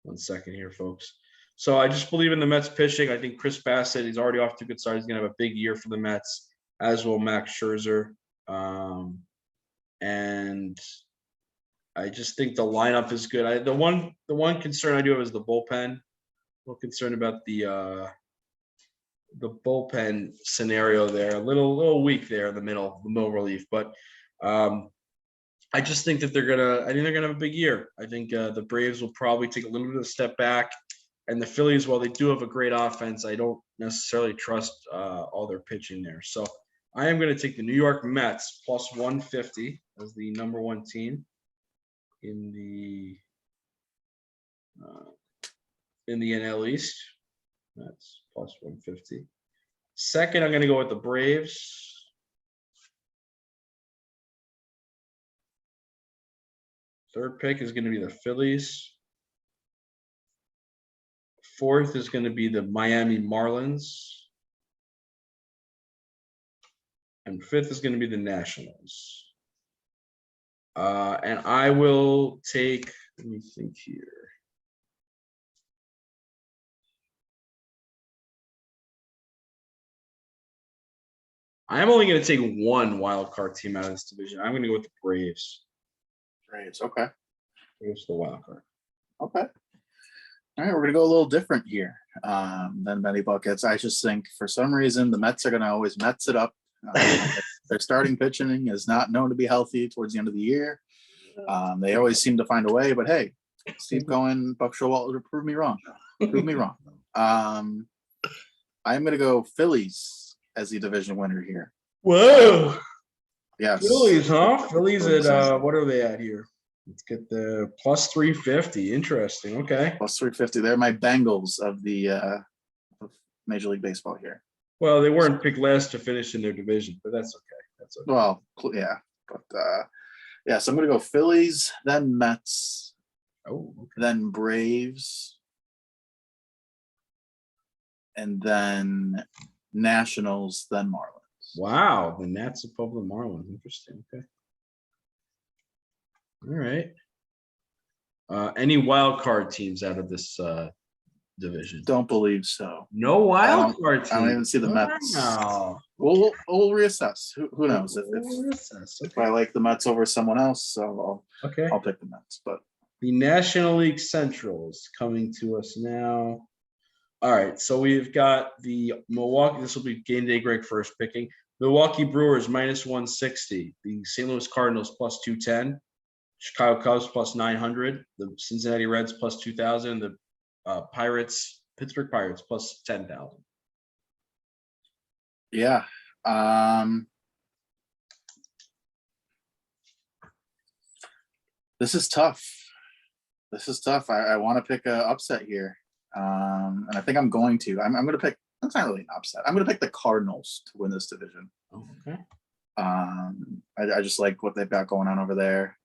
1 second here, folks. So I just believe in the Mets pitching. I think Chris Bassett, he's already off to a good start. He's going to have a big year for the Mets, as will Max Scherzer. And I just think the lineup is good. The one concern I do have is the bullpen. A little concerned about the bullpen scenario there. A little weak there in the middle relief. But I just think that they're gonna have a big year. I think the Braves will probably take a little bit of a step back. And the Phillies, while they do have a great offense, I don't necessarily trust all their pitching there. So I am going to take the New York Mets plus 150 as the number one team in the NL East. That's plus 150. Second, I'm going to go with the Braves. Third pick is going to be the Phillies. Fourth is going to be the Miami Marlins. And fifth is going to be the Nationals. And I will take, let me think here. I'm only going to take one wild card team out of this division. I'm going to go with the Braves. Braves. Okay. Braves the wild card. Okay. All right, we're gonna go a little different here than many buckets. I just think for some reason the Mets are gonna always Mets it up. Their starting pitching is not known to be healthy towards the end of the year. They always seem to find a way, but hey, Steve Cohen, Buck Showalter, prove me wrong. Prove me wrong. I'm gonna go Phillies as the division winner here. Whoa. Yes. Phillies, huh? Phillies at what are they at here? Let's get the plus 350. Interesting. Okay. Plus 350. They're my Bengals of the of Major League Baseball here. Well, they weren't picked last to finish in their division, but that's okay. That's okay. Well, yeah, but yeah. So I'm gonna go Phillies, then Mets, then Braves, and then Nationals, then Marlins. Wow, the Nats above the Marlins. Interesting. Okay. All right. Any wild card teams out of this division? Don't believe so. No wild card teams. I don't even see the Mets. Wow. We'll reassess. Who knows If I like the Mets over someone else, so okay. I'll pick the Mets. But the National League Central is coming to us now. All right, so we've got the Milwaukee. This will be game day. Greg first picking. Milwaukee Brewers minus 160. The St. Louis Cardinals plus 210. Chicago Cubs plus 900. The Cincinnati Reds plus 2,000. The Pittsburgh Pirates plus 10,000. Yeah. This is tough. I want to pick a upset here. And I think I'm going to. I'm going to pick. That's not really an upset. I'm going to pick the Cardinals to win this division. Oh, okay. I just like what they've got going on over there,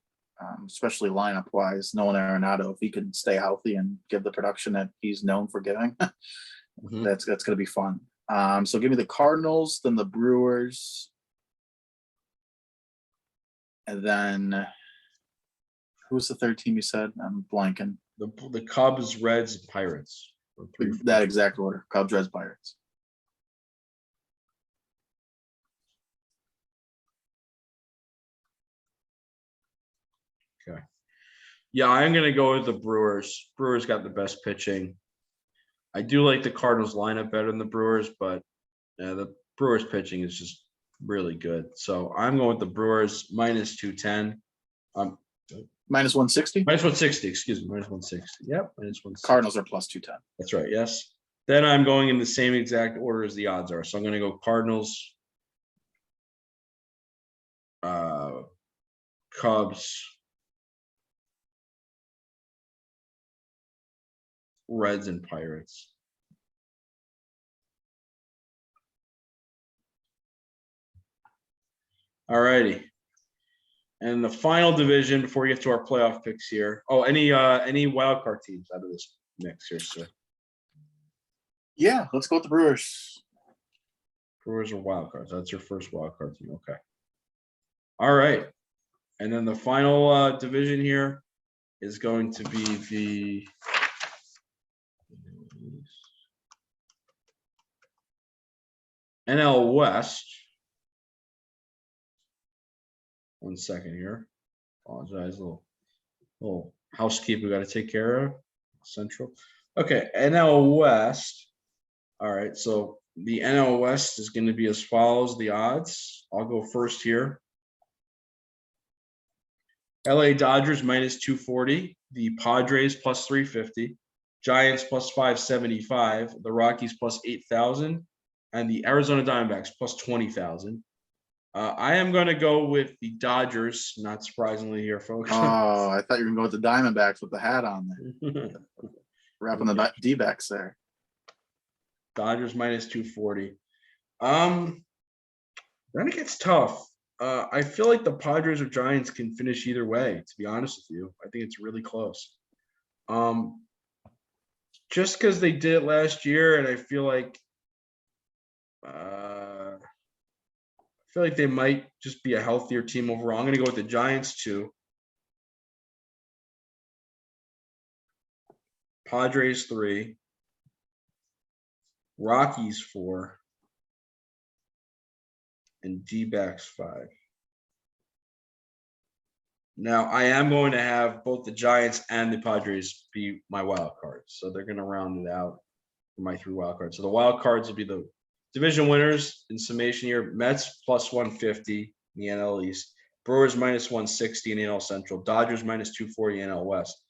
especially lineup wise. Nolan Arenado, if he can stay healthy and give the production that he's known for giving, that's going to be fun. So give me the Cardinals, then the Brewers, and then who's the third team you said? I'm blanking. The Cubs, Reds, Pirates. That exact order: Cubs, Reds, Pirates. Okay. Yeah, I'm going to go with the Brewers. Brewers got the best pitching. I do like the Cardinals lineup better than the Brewers, but the Brewers pitching is just really good. So I'm going with the Brewers minus 210. Minus 160? Minus 160, excuse me. Minus 160. Yep. Minus 160. Cardinals are plus 210. That's right. Yes. Then I'm going in the same exact order as the odds are. So I'm going to go Cardinals, Cubs, Reds, and Pirates. All righty. And the final division before we get to our playoff picks here. Oh, any wild card teams out of this mix here, sir? Yeah, let's go with the Brewers. Brewers are wild cards. That's your first wild card team. Okay. All right. And then the final division here is going to be the NL West. One second here. Apologize. A little housekeeping we got to take care of. Central. Okay. NL West. All right. So the NL West is going to be as follows. The odds. I'll go first here. LA Dodgers minus 240. The Padres plus 350. Giants plus 575. The Rockies plus 8,000. And the Arizona Diamondbacks plus 20,000. I am going to go with the Dodgers, not surprisingly here, folks. Oh, I thought you were going to go with the Diamondbacks with the hat on there. Wrapping the D-backs there. Dodgers minus 240. Then it gets tough. I feel like the Padres or Giants can finish either way, to be honest with you. I think it's really close. Just because they did it last year, and I feel like they might just be a healthier team overall. I'm going to go with the Giants 2. Padres 3. Rockies 4. And D-backs 5. Now, I am going to have both the Giants and the Padres be my wild cards. So they're going to round it out for my 3 wild cards. So the wild cards will be the division winners in summation here. Mets plus 150 in the NL East. Brewers minus 160 in the NL Central. Dodgers minus 240 in NL West.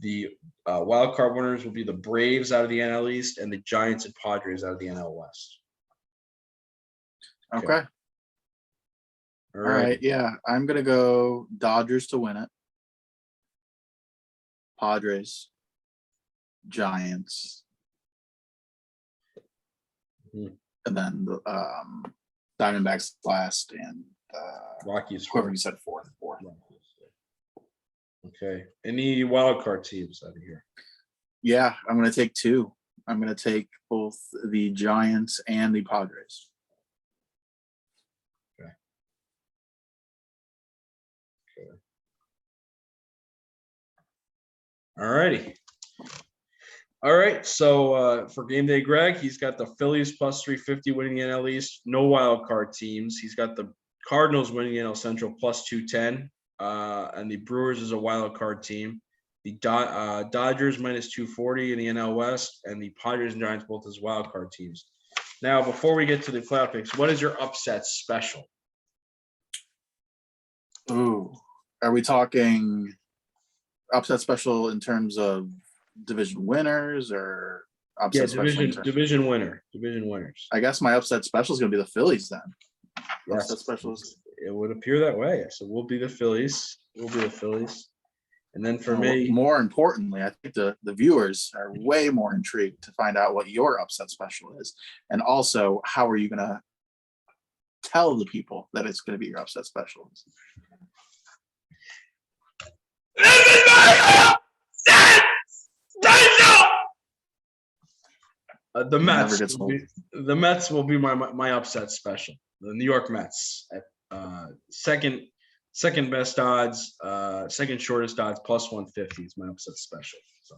The wild card winners will be the Braves out of the NL East and the Giants and Padres out of the NL West. Okay. All right. Yeah, I'm going to go Dodgers to win it. Padres. Giants. Mm-hmm. And then the Diamondbacks last and Rockies. Whoever you said fourth. Okay. Any wild card teams out of here? Yeah, I'm going to take 2. I'm going to take both the Giants and the Padres. Okay. All righty. All right. So for game day, Greg, he's got the Phillies plus 350 winning the NL East. No wild card teams. He's got the Cardinals winning the NL Central plus 210. And the Brewers is a wild card team. The Dodgers minus 240 in the NL West, and the Padres and Giants both as wild card teams. Now, before we get to the playoff picks, what is your upset special? Ooh, are we talking upset special in terms of division winners or upset special? Division winners. I guess my upset special is going to be the Phillies then. Yes. Upset specials. It would appear that way. So we'll be the Phillies. And then for me, more importantly, I think the viewers are way more intrigued to find out what your upset special is. And also, how are you going to tell the people that it's going to be your upset special? The Mets will be my upset special. The New York Mets at second best odds, second shortest odds, plus 150 is my upset special. So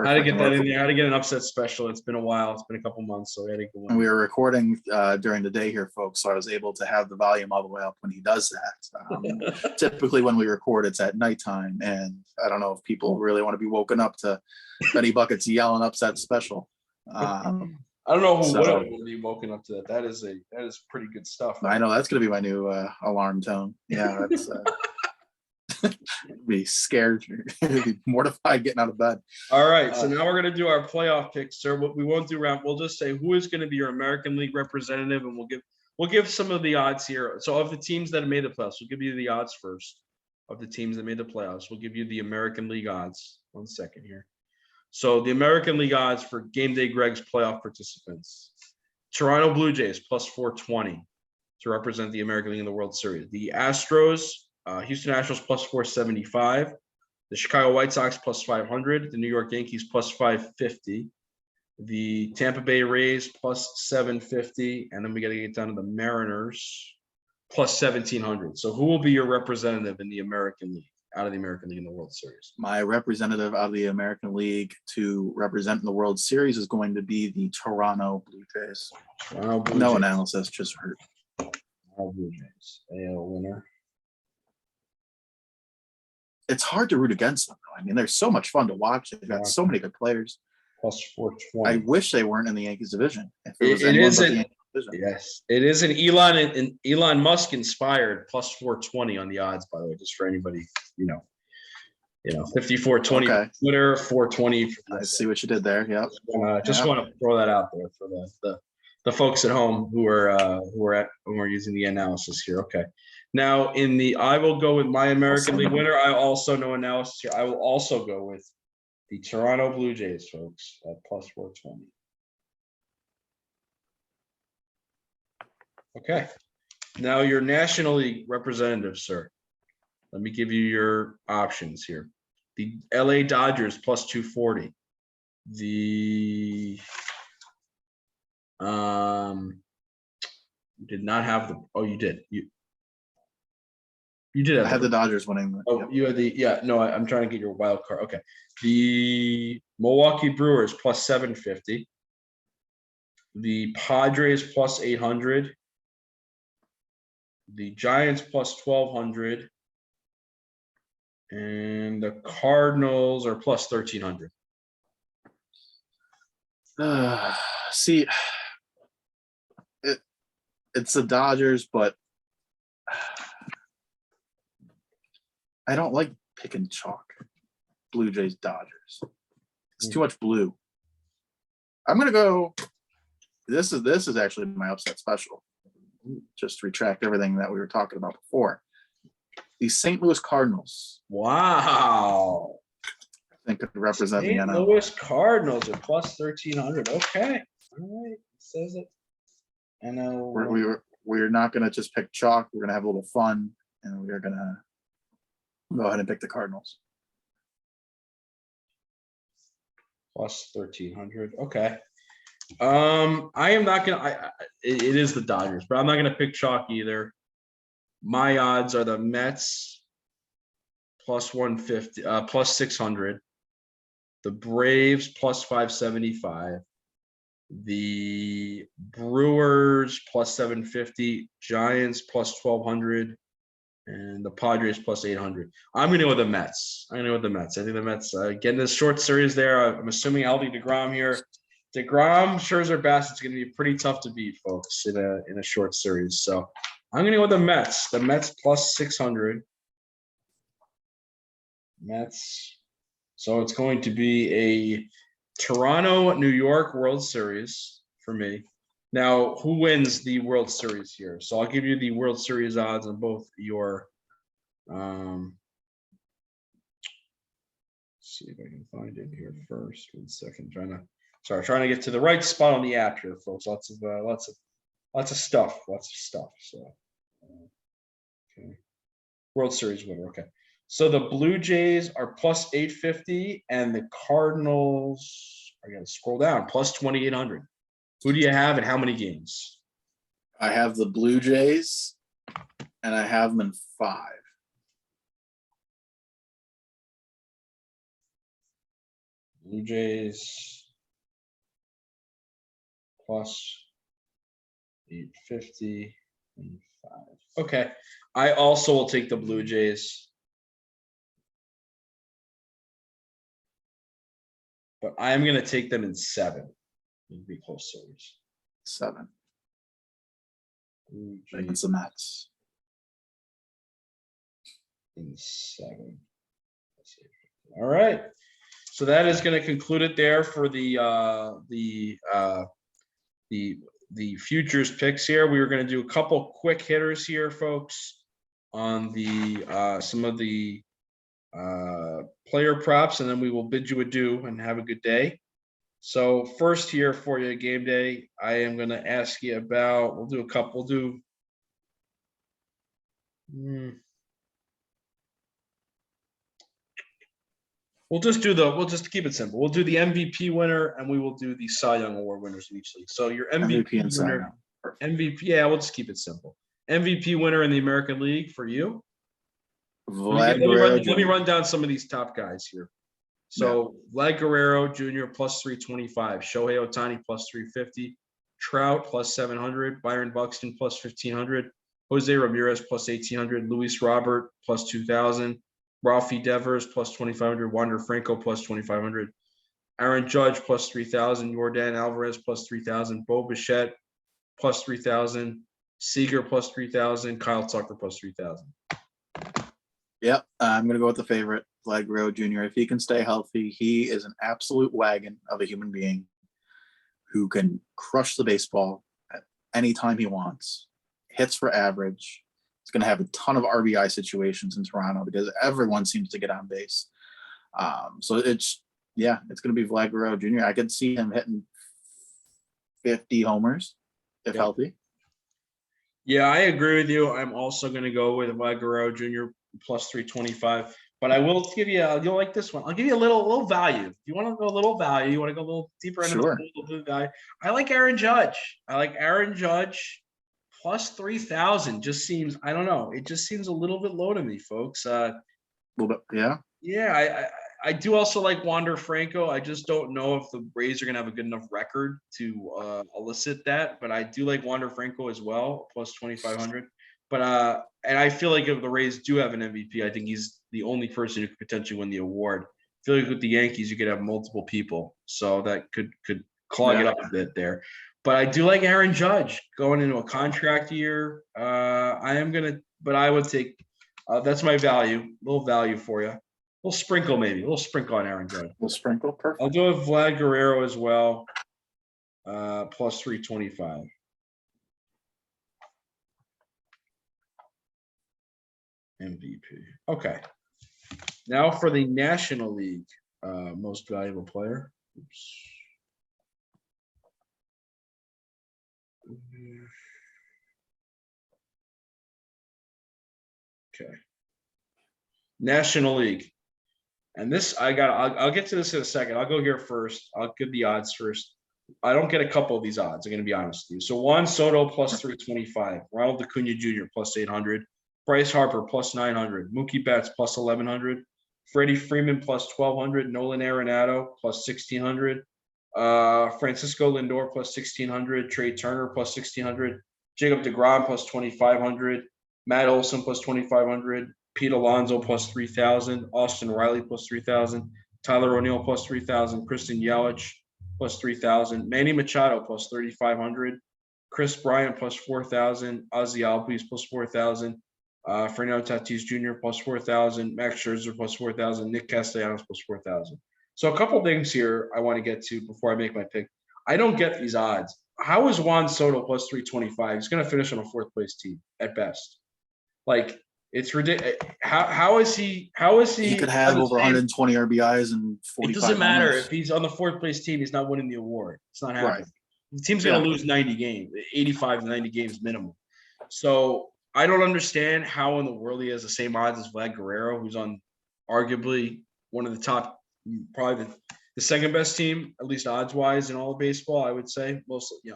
how to get that in there? How to get an upset special? It's been a while. It's been a couple months, so we had to go in. And we were recording during the day here, folks, so I was able to have the volume all the way up when he does that. Typically, when we record, it's at nighttime, and I don't know if people really want to be woken up to Benny Buckets yelling upset special. I don't know who would be woken up to that. That is pretty good stuff. I know that's going to be my new alarm tone. Yeah, that's be scared, be mortified getting out of bed. All right, so now we're going to do our playoff picks, sir. What we won't do round. We'll just say who is going to be your American League representative, and we'll give some of the odds here. So of the teams that have made the playoffs, we'll give you the odds first. Of the teams that made the playoffs, we'll give you the American League odds. 1 second here. So the American League odds for Game Day Greg's playoff participants. Toronto Blue Jays plus 420 to represent the American League in the World Series. The Astros, Houston Astros plus 475. The Chicago White Sox plus 500. The New York Yankees plus 550. The Tampa Bay Rays plus 750. And then we got to get down to the Mariners plus 1,700. So who will be your representative in the American League? Out of the American League in the World Series? My representative out of the American League to represent in the World Series is going to be the Toronto Blue Jays. No analysis, just hurt. Toronto Blue Jays, AL winner. It's hard to root against them, though. I mean, they're so much fun to watch. They've got so many good players. Plus 420. I wish they weren't in the Yankees division. If it was anyone but the Yankees division. Yes, it is an Elon Musk inspired plus 420 on the odds, by the way, just for anybody, 5420 okay. Twitter, 420. I see what you did there. Yeah. Just want to throw that out there for the folks at home who are using the analysis here. Okay. Now I will go with my American League winner. I also know analysis here. I will also go with the Toronto Blue Jays, folks, at plus 420. Okay. Now your National League representative, sir. Let me give you your options here. The LA Dodgers plus 240. The you did not have the you did. You did have I had the Dodgers winning. Oh, you had I'm trying to get your wild card. Okay. The Milwaukee Brewers plus 750. The Padres plus 800. The Giants plus 1200. And the Cardinals are plus 1300. See, it's the Dodgers, but I don't like picking chalk. Blue Jays, Dodgers. It's too much blue. I'm gonna go. This is actually my upset special. Just retract everything that we were talking about before. The St. Louis Cardinals. Wow. I think could represent the St. NL. Louis Cardinals are plus 1300. Okay. All right. It says it. We're not gonna just pick chalk. We're gonna have a little fun, and we're gonna go ahead and pick the Cardinals. Plus 1300. Okay. I am not gonna. It is the Dodgers, but I'm not gonna pick chalk either. My odds are the Mets plus 150, plus 600. The Braves plus 575. The Brewers plus 750. Giants plus 1200. And the Padres plus 800. I'm going to go with the Mets. I think the Mets, getting this short series there. I'm assuming Aldi DeGrom here. DeGrom, Scherzer, Bassett's going to be pretty tough to beat, folks, in a short series. So I'm going to go with the Mets. The Mets plus 600. Mets. So it's going to be a Toronto, New York World Series for me. Now, who wins the World Series here? So I'll give you the World Series odds on both your see if I can find it here first. 1 second. Trying to get to the right spot on the app here, folks. Lots of stuff. So okay. World Series winner. Okay. So the Blue Jays are plus 850 and the Cardinals are going to scroll down plus 2800. Who do you have and how many games? I have the Blue Jays, and I have them in 5. Blue Jays plus 850 and 5. Okay. I also will take the Blue Jays. But I am going to take them in 7. It'll be close series. 7. Against the Mets. In 7. All right. So that is going to conclude it there for the futures picks here. We were going to do a couple quick hitters here, folks, on the some of the player props, and then we will bid you adieu and have a good day. So first here for you, game day, I am going to ask you about. We'll do a couple. We'll just keep it simple. We'll do the MVP winner, and we will do the Cy Young Award winners in each league. So your MVP and winner, MVP. Yeah, we'll just keep it simple. MVP winner in the American League for you. Let me run down some of these top guys here. So Vlad Guerrero Jr. plus 325, Shohei Ohtani plus 350, Trout plus 700, Byron Buxton plus 1500, Jose Ramirez plus 1800, Luis Robert plus 2000, Rafi Devers plus 2500, Wander Franco plus 2500, Aaron Judge plus 3000, Yordan Alvarez plus 3000, Bo Bichette plus 3000, Seager plus 3000, Kyle Tucker plus 3000. Yep, I'm going to go with the favorite, Vlad Guerrero Jr. If he can stay healthy, he is an absolute wagon of a human being who can crush the baseball. anytime he wants. Hits for average. He's going to have a ton of RBI situations in Toronto because everyone seems to get on base. So it's going to be Vlad Guerrero Jr. I could see him hitting 50 homers if healthy. Yeah, I agree with you. I'm also going to go with Vlad Guerrero Jr. plus 325. But I will give you, you'll like this one. I'll give you a little value. If you want to go a little value, you want to go a little deeper into the value. I like Aaron Judge. Plus 3,000 just seems, I don't know. It just seems a little bit low to me, folks. A little bit, yeah. Yeah, I do also like Wander Franco. I just don't know if the Rays are going to have a good enough record to elicit that. But I do like Wander Franco as well, plus 2,500. But and I feel like if the Rays do have an MVP, I think he's the only person who could potentially win the award. I feel like with the Yankees, you could have multiple people, so that could clog it up a bit there. But I do like Aaron Judge going into a contract year. But I would take that's my value, a little value for you. A little sprinkle on Aaron Judge. A little sprinkle, perfect. I'll go with Vlad Guerrero as well, plus 325. MVP. Okay. Now for the National League most valuable player. Oops. Okay. National League. And this, I'll get to this in a second. I'll go here first. I'll give the odds first. I don't get a couple of these odds. I'm going to be honest with you. So Juan Soto plus 325, Ronald Acuna Jr. plus 800, Bryce Harper plus 900, Mookie Betts plus 1,100, Freddie Freeman plus 1,200, Nolan Arenado plus 1,600, Francisco Lindor plus 1,600, Trey Turner plus 1,600, Jacob deGrom plus 2,500, Matt Olson plus 2,500, Pete Alonso plus 3,000, Austin Riley plus 3,000, Tyler O'Neill plus 3,000, Kristen Yelich plus 3,000, Manny Machado plus 3,500, Chris Bryant plus 4,000, Ozzie Albies plus 4,000, Fernando Tatis Jr. plus 4,000, Max Scherzer plus 4,000, Nick Castellanos plus 4,000. So a couple things here I want to get to before I make my pick. I don't get these odds. How is Juan Soto plus 325? He's going to finish on a fourth place team at best. Like, it's ridiculous. How is he? He could have over 120 RBIs and 45. It doesn't matter homers. if he's on the fourth place team. He's not winning the award. It's not happening. Right. The team's going to lose 90 games, 85 to 90 games minimum. So I don't understand how in the world he has the same odds as Vlad Guerrero, who's on arguably one of the top, probably the second best team, at least odds wise in all of baseball. I would say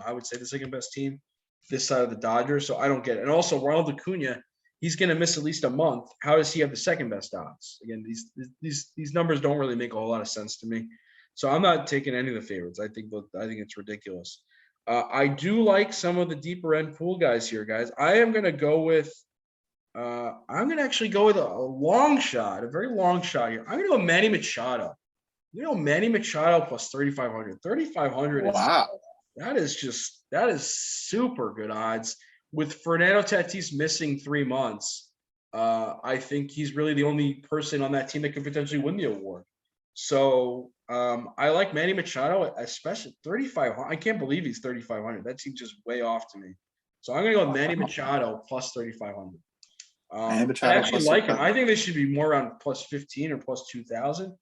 I would say the second best team this side of the Dodgers. So I don't get it. And also Ronald Acuna, he's going to miss at least a month. How does he have the second best odds? Again, these numbers don't really make a whole lot of sense to me. So I'm not taking any of the favorites. I think it's ridiculous. I do like some of the deeper end pool guys here, guys. I am going to go with. I'm going to actually go with a long shot, a very long shot here. I'm going to go Manny Machado. Manny Machado plus 3,500. 3,500. Wow. That is super good odds. With Fernando Tatis missing 3 months, I think he's really the only person on that team that could potentially win the award. So I like Manny Machado, especially 3,500. I can't believe he's 3,500. That seems just way off to me. So I'm going to go with Manny Machado plus 3,500. I actually like him. I think they should be more around plus 15 or plus 2,000.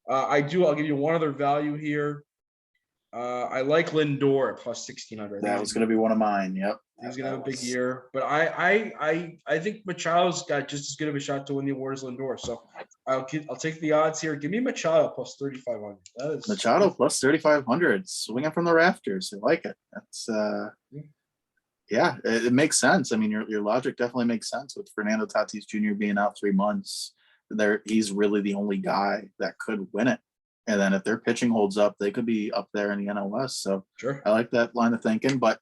I'll give you one other value here. I like Lindor at plus 1,600. That was going to be one of mine. Yep. He's going to have a big year. But I think Machado's got just as good of a shot to win the award as Lindor. So I'll take the odds here. Give me Machado plus 3,500. That is Machado plus 3,500. Swinging from the rafters. I like it. That's yeah, it makes sense. I mean, your logic definitely makes sense with Fernando Tatis Jr. being out 3 months. He's really the only guy that could win it. And then if their pitching holds up, they could be up there in the NOS. So sure. I like that line of thinking. But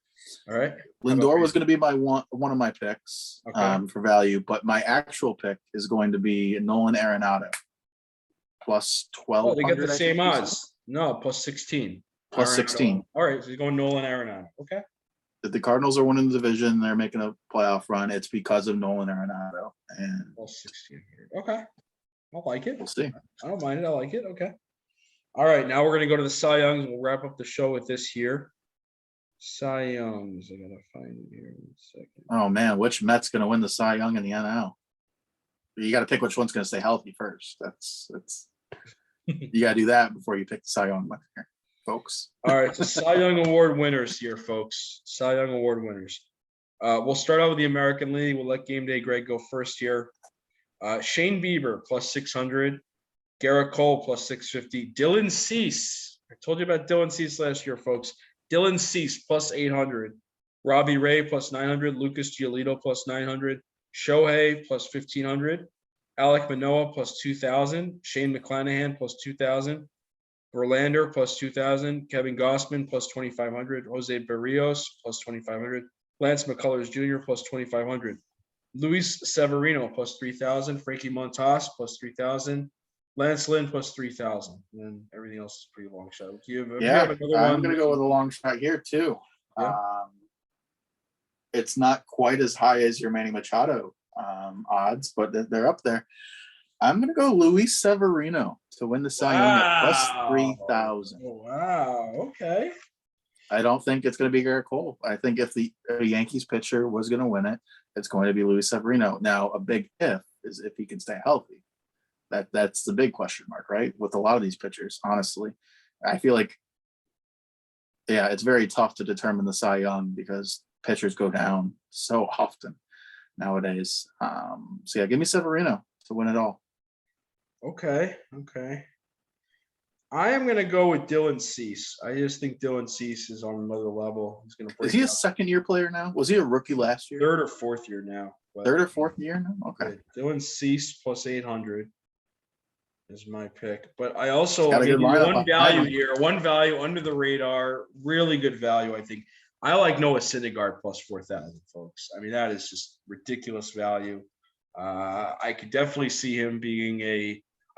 all right, Lindor was going to be my one of my picks for value. But my actual pick is going to be Nolan Arenado plus 1,200. Oh, they get the same odds. No, plus 16. Plus 16. All right, so you're going Nolan Arenado. Okay. If the Cardinals are winning the division, they're making a playoff run. It's because of Nolan Arenado. And plus 16 here. Okay. I like it. We'll see. I don't mind it. I like it. Okay. All right. Now we're going to go to the Cy Youngs. We'll wrap up the show with this here. Cy Youngs. I gotta find it here in a second. Oh man, which Met's going to win the Cy Young in the NL? You got to pick which one's going to stay healthy first. That's you got to do that before you pick the Cy Young winner, here, folks. All right, so Cy Young Award winners here, folks. Cy Young Award winners. We'll start out with the American League. We'll let Game Day Greg go first here. Shane Bieber plus 600. Garrett Cole plus 650. Dylan Cease. I told you about Dylan Cease last year, folks. Dylan Cease plus 800. Robbie Ray plus 900. Lucas Giolito plus 900. Shohei plus 1,500. Alec Manoa plus 2,000. Shane McClanahan plus 2,000. Verlander plus 2,000. Kevin Gossman plus 2,500. Jose Barrios plus 2,500. Lance McCullers Jr. plus 2,500. Luis Severino plus 3,000. Frankie Montas plus 3,000. Lance Lynn plus 3,000. And then everything else is pretty long shot. I'm going to go with a long shot here too. Yeah. It's not quite as high as your Manny Machado odds, but they're up there. I'm going to go Luis Severino to win the Cy Young at plus 3,000. Wow. Okay. I don't think it's going to be Garrett Cole. I think if the Yankees pitcher was going to win it, it's going to be Luis Severino. Now, a big if is if he can stay healthy. That's the big question mark, right? With a lot of these pitchers, honestly. I feel like, yeah, it's very tough to determine the Cy Young because pitchers go down so often nowadays. So, yeah, give me Severino to win it all. Okay. I am going to go with Dylan Cease. I just think Dylan Cease is on another level. He's going to break. Is he a second-year player now? Was he a rookie last year? Third or fourth year now. Third or fourth year now? Okay. Dylan Cease plus 800 is my pick. But I also one value under the radar, really good value, I think. I like Noah Syndergaard plus 4,000, folks. I mean, that is just ridiculous value. I could definitely see him being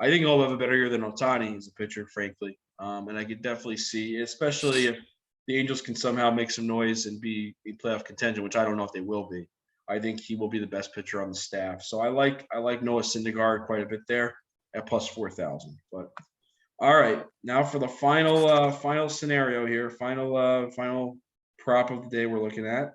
I think he'll have a better year than Ohtani as a pitcher, frankly. And I could definitely see, especially if the Angels can somehow make some noise and be playoff contention, which I don't know if they will be. I think he will be the best pitcher on the staff. So I like Noah Syndergaard quite a bit there at plus 4,000. But all right, now for the final scenario here, final prop of the day we're looking at.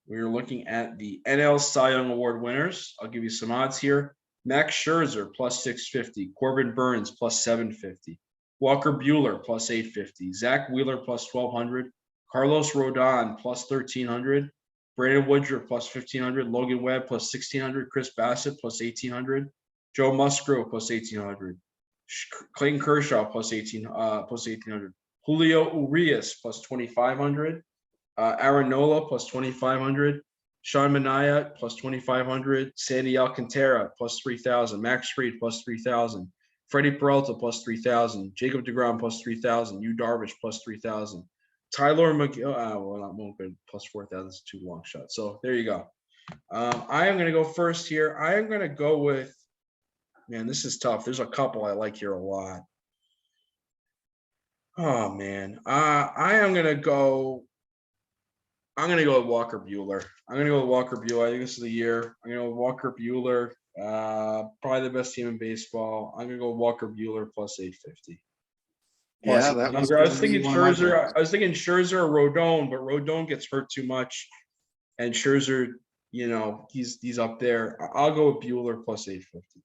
We are looking at the NL Cy Young Award winners. I'll give you some odds here. Max Scherzer plus 650. Corbin Burns plus 750. Walker Buehler plus 850. Zach Wheeler plus 1,200. Carlos Rodon plus 1,300. Brandon Woodruff plus 1,500. Logan Webb plus 1,600. Chris Bassett plus 1,800. Joe Musgrove plus 1,800. Clayton Kershaw plus 1,800. Julio Urias plus 2,500. Aaron Nola plus 2,500. Sean Manaea plus 2,500. Sandy Alcantara plus 3,000. Max Fried plus 3,000. Freddie Peralta plus 3,000. Jacob deGrom plus 3,000. Yu Darvish plus 3,000. Tyler McGill, not good. Plus 4,000 is too long shot. So there you go. I am going to go first here. I am going to go with, man, this is tough. There's a couple I like here a lot. Oh man, I am going to go. I'm going to go with Walker Buehler. I think this is the year. I'm going to go with Walker Buehler. Probably the best team in baseball. I'm going to go with Walker Buehler plus 850. Yeah, that was. I was thinking Scherzer. I was thinking Scherzer or Rodon, but Rodon gets hurt too much, and Scherzer, he's up there. I'll go with Buehler plus 850.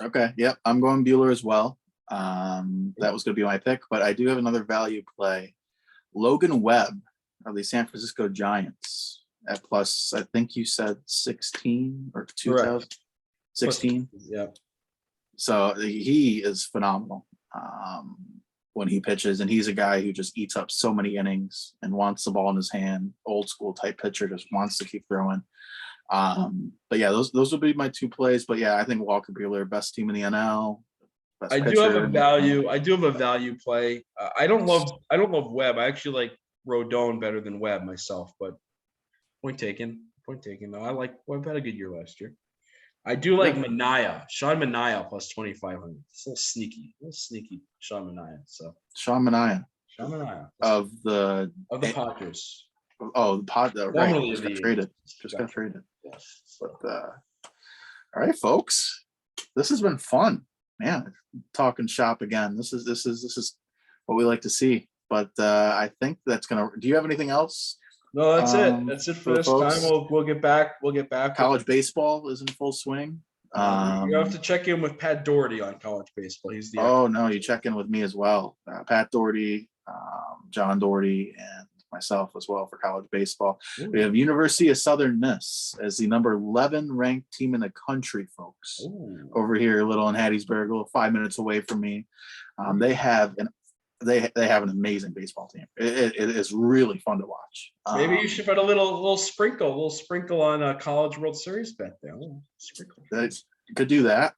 Okay. Yep. I'm going Buehler as well. That was going to be my pick, but I do have another value play. Logan Webb of the San Francisco Giants at plus, I think you said 16 or 2,000. 16. Yeah. So he is phenomenal when he pitches, and he's a guy who just eats up so many innings and wants the ball in his hand. Old school type pitcher, just wants to keep throwing. But yeah, those will be my two plays. But yeah, I think Walker Buehler, best team in the NL. I do have a value play. I don't love Webb. I actually like Rodon better than Webb myself, but point taken. No, I like Webb had a good year last year. I do like Sean Manaea plus 2,500. It's a little sneaky Sean Manaea. So Sean Manaea of the Padres. Oh, the Padres. Right. Just got traded. Yes. But all right, folks, this has been fun, man. Talking shop again. This is what we like to see. But I think that's gonna. Do you have anything else? No, that's it. That's it for the this time. folks? We'll get back. We'll get back. College baseball is in full swing. You have to check in with Pat Doherty on college baseball. He's the Oh no, you check in with me as well. Pat Doherty, John Doherty, and myself as well for college baseball. Ooh. We have University of Southern Miss as the number 11 ranked team in the country, folks. Ooh. Over here, little in Hattiesburg, a little 5 minutes away from me. They have an amazing baseball team. It is really fun to watch. Maybe you should put a little sprinkle on a College World Series bet there. Sprinkle. Could do that.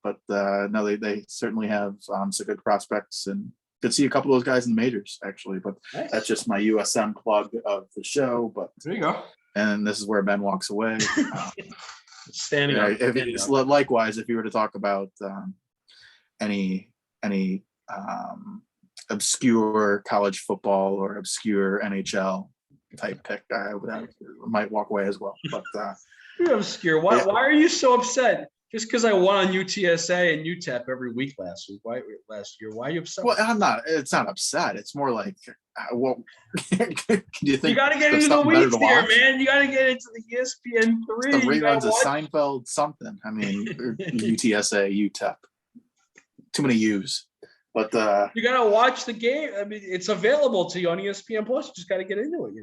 But no, they certainly have some good prospects, and could see a couple of those guys in the majors actually. But Nice. that's just my USM plug of the show. But There you go. and this is where Ben walks away. Standing Yeah, up. Likewise, if you were to talk about any obscure college football or obscure NHL type pick, I might walk away as well. But You're obscure. Why Yeah. are you so upset? Just because I won on UTSA and UTEP every week last year. Why are you upset? well, I'm not. It's not upset. It's more like, well, can you think You got to get there's into the something better weeds to there, watch? man. You got to get into the ESPN The 3. reruns of Seinfeld, something. I mean, UTSA, UTEP. Too many U's. But You got to watch the game. I mean, it's available to you on ESPN Plus. You just got to get into it,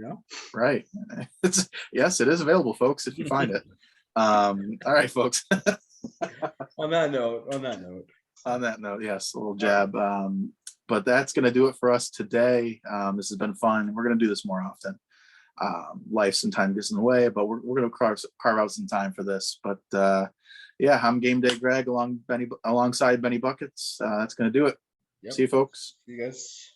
right. Yes, it is available, folks, if you find it. All right, folks. On that note. Yes, a little jab. But that's going to do it for us today. This has been fun. We're going to do this more often. Life sometimes gets in the way, but we're going to carve out some time for this. But yeah, I'm Game Day Greg alongside Benny Buckets. That's going to do it. Yep. See you, folks. You guys.